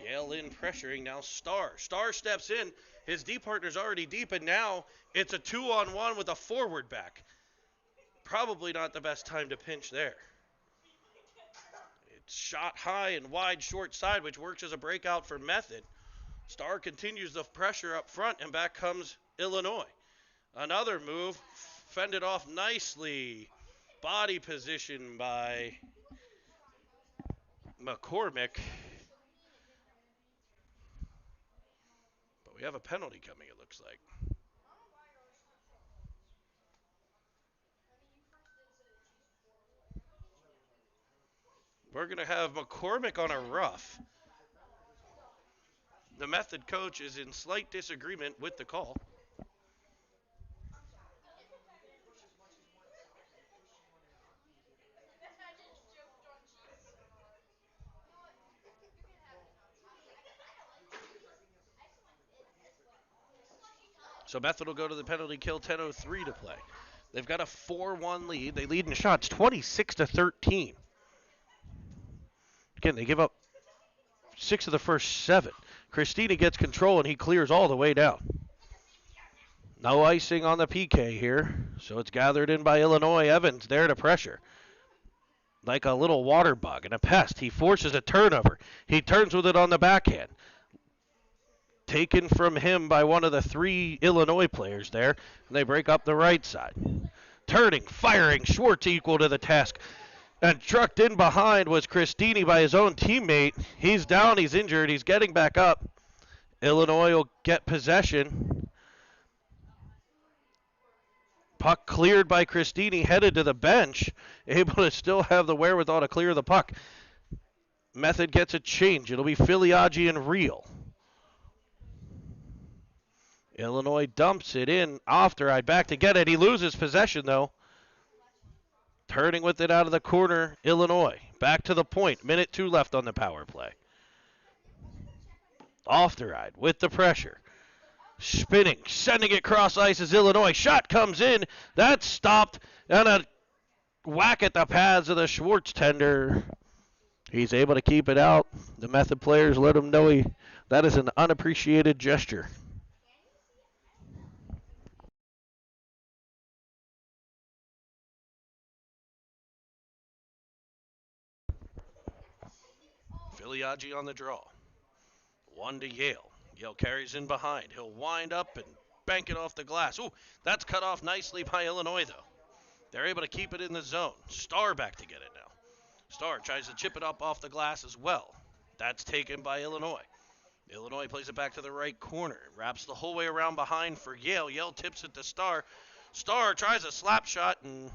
Yale in pressuring. Now Starr. Starr steps in. His D partner's already deep, and now it's a 2-on-1 with a forward back. Probably not the best time to pinch there. It's shot high and wide short side, which works as a breakout for Method. Starr continues the pressure up front, and back comes Illinois. Another move, fended off nicely. Body position by McCormick. But we have a penalty coming, it looks like. We're going to have McCormick on a rough. The Method coach is in slight disagreement with the call. So Method will go to the penalty kill, 10:03 to play. They've got a 4-1 lead. They lead in shots 26-13. Again, they give up 6 of the first 7. Cristini gets control, and he clears all the way down. No icing on the PK here, so it's gathered in by Illinois. Evans there to pressure. Like a little water bug and a pest. He forces a turnover. He turns with it on the backhand. Taken from him by one of the 3 Illinois players there, and they break up the right side. Turning, firing, Schwartz equal to the task. And trucked in behind was Cristini by his own teammate. He's down, he's injured, he's getting back up. Illinois will get possession. Puck cleared by Christini, headed to the bench, able to still have the wherewithal to clear the puck. Method gets a change. It'll be Filiaggi and Real. Illinois dumps it in. Ofteride back to get it. He loses possession, though. Turning with it out of the corner, Illinois. Back to the point. Minute 2 left on the power play. Ofteride with the pressure. Spinning, sending it cross ice as Illinois. Shot comes in. That's stopped. And a whack at the pads of the Schwartz tender. He's able to keep it out. The Method players let him know that is an unappreciated gesture. Filiaggi on the draw. 1 to Yale. Yale carries in behind. He'll wind up and bank it off the glass. Ooh, that's cut off nicely by Illinois, though. They're able to keep it in the zone. Starr back to get it now. Starr tries to chip it up off the glass as well. That's taken by Illinois. Illinois plays it back to the right corner. Wraps the whole way around behind for Yale. Yale tips it to Starr. Starr tries a slap shot, and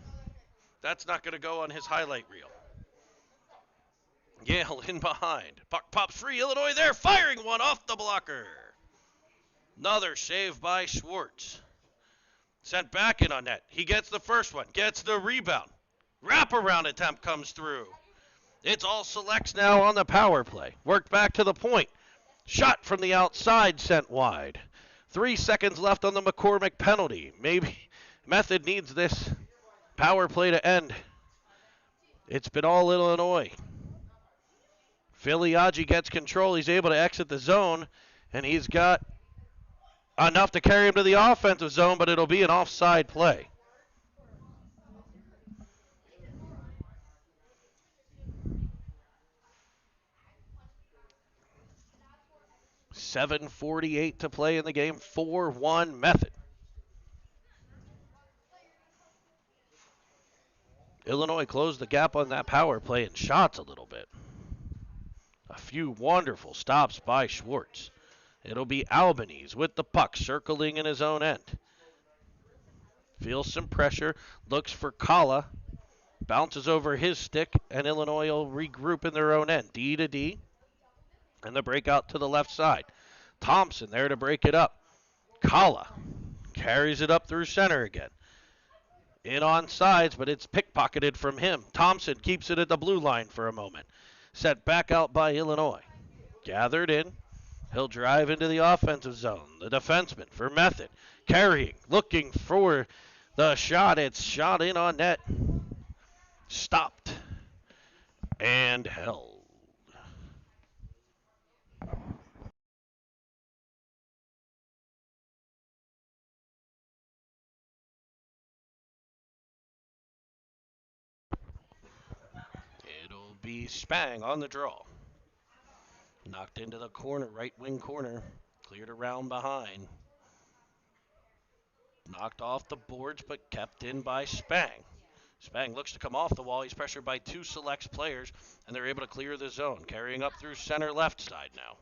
that's not going to go on his highlight reel. Yale in behind. Puck pops free. Illinois there, firing one off the blocker. Another save by Schwartz. Sent back in on net. He gets the first one. Gets the rebound. Wraparound attempt comes through. It's all selects now on the power play. Worked back to the point. Shot from the outside sent wide. 3 seconds left on the McCormick penalty. Maybe Method needs this power play to end. It's been all Illinois. Filiaggi gets control. He's able to exit the zone, and he's got enough to carry him to the offensive zone, but it'll be an offside play. .748 to play in the game. 4-1 Method. Illinois closed the gap on that power play in shots a little bit. A few wonderful stops by Schwartz. It'll be Albanese with the puck circling in his own end. Feels some pressure. Looks for Kala. Bounces over his stick, and Illinois will regroup in their own end. D to D. And the breakout to the left side. Thompson there to break it up. Kala carries it up through center again. In on sides, but it's pickpocketed from him. Thompson keeps it at the blue line for a moment. Set back out by Illinois. Gathered in. He'll drive into the offensive zone. The defenseman for Method. Carrying, looking for the shot. It's shot in on net. Stopped. And held. It'll be Spang on the draw. Knocked into the corner, right wing corner. Cleared around behind. Knocked off the boards, but kept in by Spang. Spang looks to come off the wall. He's pressured by 2 Selects players, and they're able to clear the zone. Carrying up through center left side now.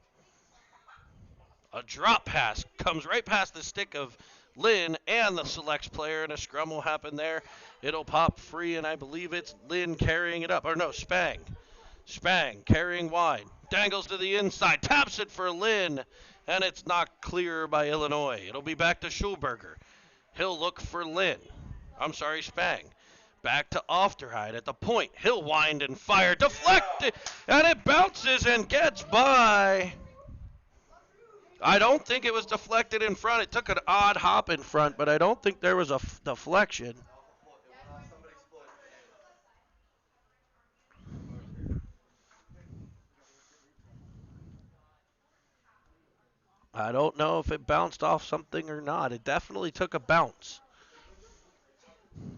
A drop pass comes right past the stick of Lynn and the Selects player, and a scrum will happen there. It'll pop free, and I believe it's Lynn carrying it up. Or no, Spang. Spang carrying wide. Dangles to the inside. Taps it for Lynn, and it's knocked clear by Illinois. It'll be back to Schulberger. He'll look for Lynn. I'm sorry, Spang. Back to Ofteride at the point. He'll wind and fire. Deflected, and it bounces and gets by. I don't think it was deflected in front. It took an odd hop in front, but I don't think there was a deflection. I don't know if it bounced off something or not. It definitely took a bounce.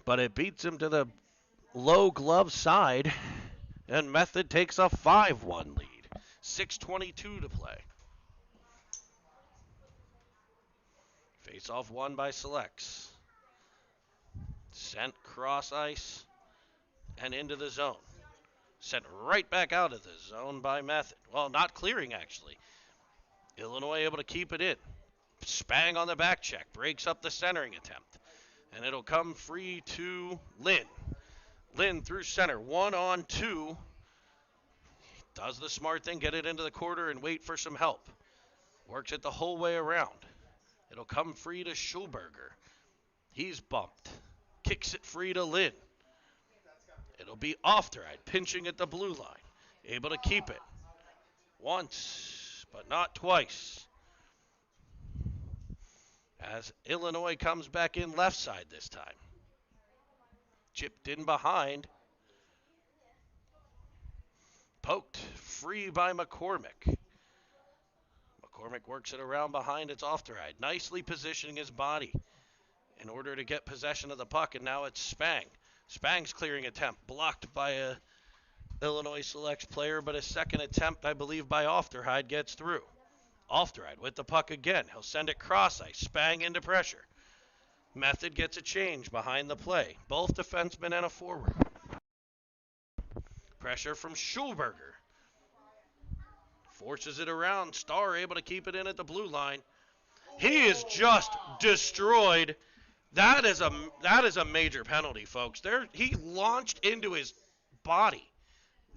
But it beats him to the low glove side, and Method takes a 5-1 lead. 6:22 to play. Face-off won by Selects. Sent cross ice and into the zone. Sent right back out of the zone by Method. Well, not clearing, actually. Illinois able to keep it in. Spang on the back check. Breaks up the centering attempt. And it'll come free to Lynn. Lynn through center, 1-on-2. Does the smart thing, get it into the quarter and wait for some help. Works it the whole way around. It'll come free to Schulberger. He's bumped. Kicks it free to Lynn. It'll be Ofteride pinching at the blue line. Able to keep it. Once, but not twice. As Illinois comes back in left side this time. Chipped in behind. Poked free by McCormick. McCormick works it around behind. It's Ofteride. Nicely positioning his body in order to get possession of the puck, and now it's Spang. Spang's clearing attempt, blocked by a Illinois Selects player, but a second attempt, I believe, by Ofteride gets through. Ofteride with the puck again. He'll send it cross ice. Spang into pressure. Method gets a change behind the play. Both defensemen and a forward. Pressure from Schulberger. Forces it around. Starr able to keep it in at the blue line. He is just destroyed. That is a major penalty, folks. He launched into his body.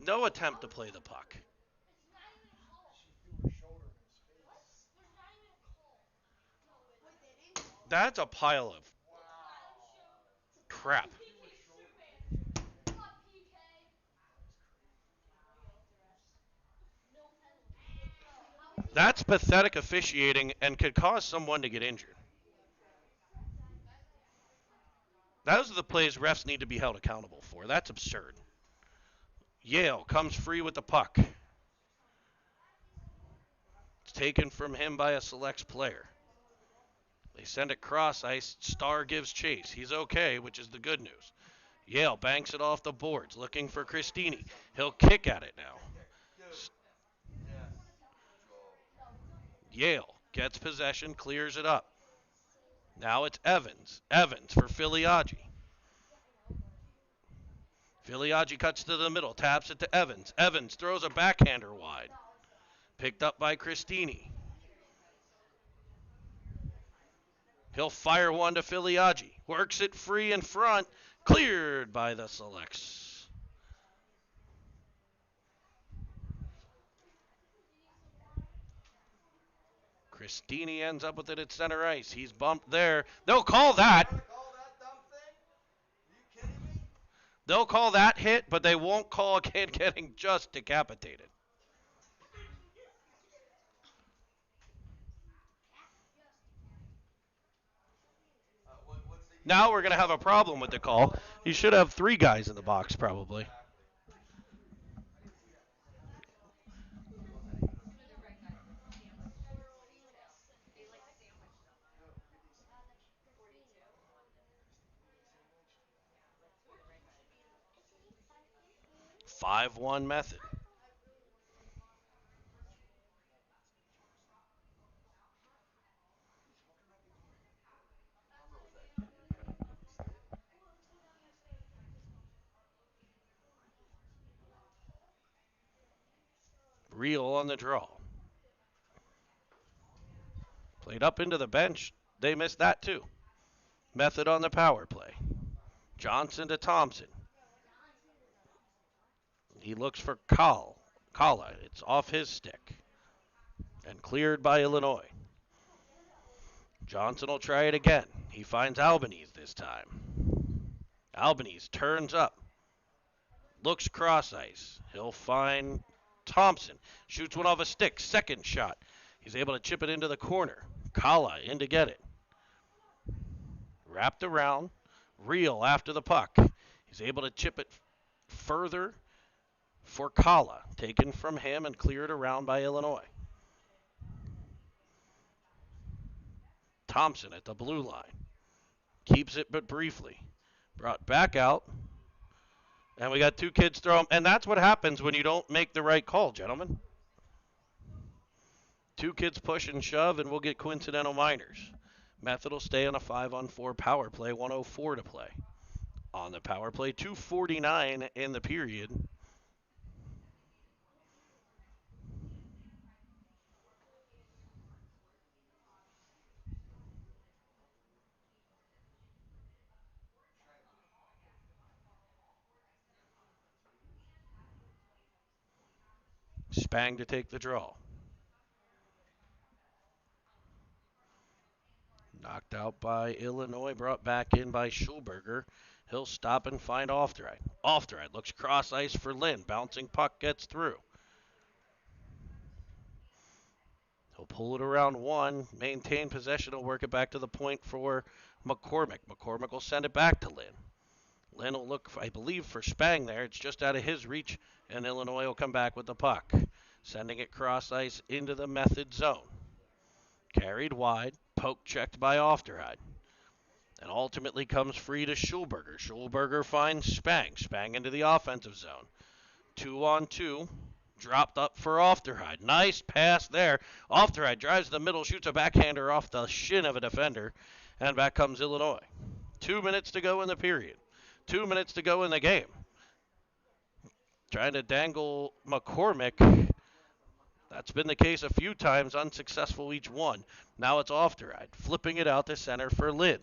No attempt to play the puck. That's a pile of crap. That's pathetic officiating and could cause someone to get injured. Those are the plays refs need to be held accountable for. That's absurd. Yale comes free with the puck. It's taken from him by a Selects player. They send it cross ice. Starr gives chase. He's okay, which is the good news. Yale banks it off the boards, looking for Christini. He'll kick at it now. Yale gets possession, clears it up. Now it's Evans. Evans for Filiaggi. Filiaggi cuts to the middle, taps it to Evans. Evans throws a backhander wide. Picked up by Christini. He'll fire one to Filiaggi. Works it free in front. Cleared by the Selects. Christini ends up with it at center ice. He's bumped there. They'll call that. They'll call that hit, but they won't call a kid getting just decapitated. Now we're going to have a problem with the call. You should have 3 guys in the box, probably. (5-1) Method. Real on the draw. Played up into the bench. They missed that too. Method on the power play. Johnson to Thompson. He looks for Kala. It's off his stick. And cleared by Illinois. Johnson will try it again. He finds Albanese this time. Albanese turns up. Looks cross ice. He'll find Thompson. Shoots one off a stick. Second shot. He's able to chip it into the corner. Kala in to get it. Wrapped around. Real after the puck. He's able to chip it further for Kala. Taken from him and cleared around by Illinois. Thompson at the blue line. Keeps it but briefly. Brought back out. And we got 2 kids throw him. And that's what happens when you don't make the right call, gentlemen. 2 kids push and shove, and we'll get coincidental minors. Method will stay on a 5-on-4 power play, 1:04 to play. On the power play, 2:49 in the period. Spang to take the draw. Knocked out by Illinois, brought back in by Schulberger. He'll stop and find Ofteride. Ofteride looks cross ice for Lynn. Bouncing puck gets through. He'll pull it around one, maintain possession, will work it back to the point for McCormick. McCormick will send it back to Lynn. Lynn will look, I believe, for Spang there. It's just out of his reach, and Illinois will come back with the puck. Sending it cross ice into the Method zone. Carried wide, poke checked by Ofteride. And ultimately comes free to Schulberger. Schulberger finds Spang. Spang into the offensive zone. 2-on-2. Dropped up for Ofteride. Nice pass there. Ofteride drives the middle, shoots a backhander off the shin of a defender. And back comes Illinois. 2 minutes to go in the period. 2 minutes to go in the game. Trying to dangle McCormick. That's been the case a few times, unsuccessful each one. Now it's Ofteride, flipping it out to center for Lynn.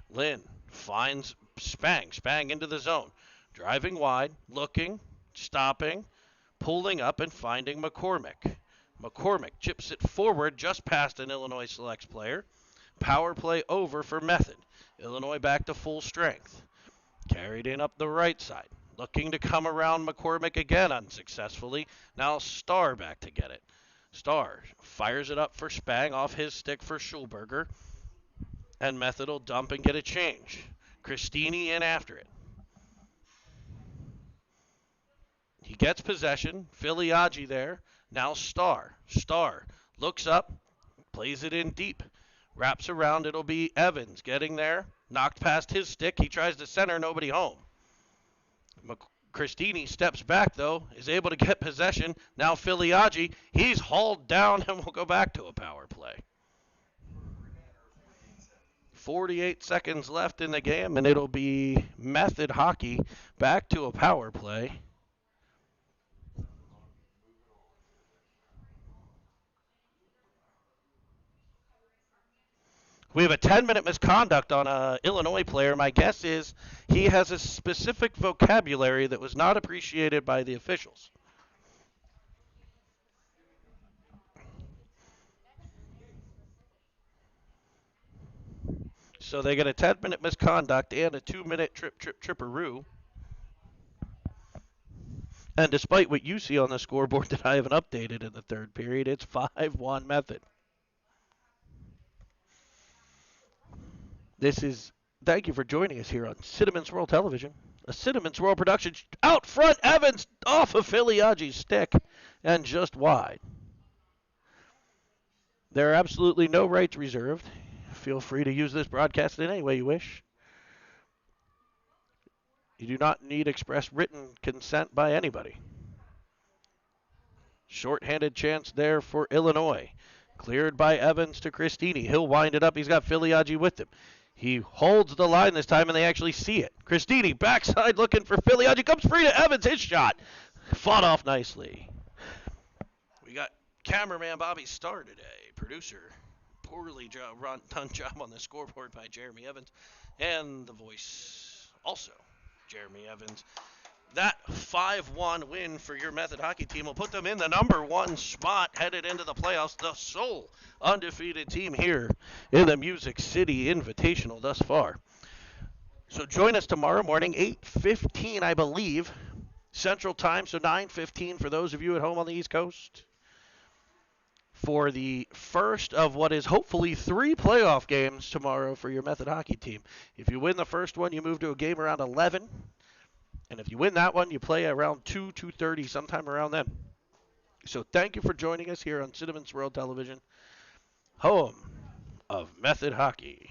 Lynn finds Spang. Spang into the zone. Driving wide, looking, stopping, pulling up and finding McCormick. McCormick chips it forward just past an Illinois Selects player. Power play over for Method. Illinois back to full strength. Carried in up the right side. Looking to come around McCormick again unsuccessfully. Now Starr back to get it. Starr fires it up for Spang off his stick for Schulberger. And Method will dump and get a change. Christini in after it. He gets possession. Filiaggi there. Now Starr. Starr looks up. Plays it in deep. Wraps around. It'll be Evans getting there. Knocked past his stick. He tries to center. Nobody home. Christini steps back, though. Is able to get possession. Now Filiaggi. He's hauled down and will go back to a power play. 48 seconds left in the game, and it'll be Method Hockey back to a power play. We have a 10-minute misconduct on an Illinois player. My guess is he has a specific vocabulary that was not appreciated by the officials. So they get a 10-minute misconduct and a 2-minute tripperoo. And despite what you see on the scoreboard that I haven't updated in the third period, it's 5-1 Method. Thank you for joining us here on Cinnamon Swirl Television. A Cinnamon Swirl production. Out front, Evans off of Filiaggi's stick and just wide. There are absolutely no rights reserved. Feel free to use this broadcast in any way you wish. You do not need express written consent by anybody. Short-handed chance there for Illinois. Cleared by Evans to Christini. He'll wind it up. He's got Filiaggi with him. He holds the line this time, and they actually see it. Christini, backside looking for Filiaggi. Comes free to Evans. His shot. Fought off nicely. We got cameraman Bobby Starr today. Producer, poorly done job on the scoreboard by Jeremy Evans. And the voice, also Jeremy Evans. That 5-1 win for your Method Hockey team will put them in the number one spot headed into the playoffs, the sole undefeated team here in the Music City Invitational thus far. So join us tomorrow morning, 8:15, I believe, Central Time, so 9:15 for those of you at home on the East Coast, for the first of what is hopefully 3 playoff games tomorrow for your Method Hockey team. If you win the first one, you move to a game around 11. And if you win that one, you play around 2:30, sometime around then. So thank you for joining us here on Cinnamon Swirl Television, home of Method Hockey.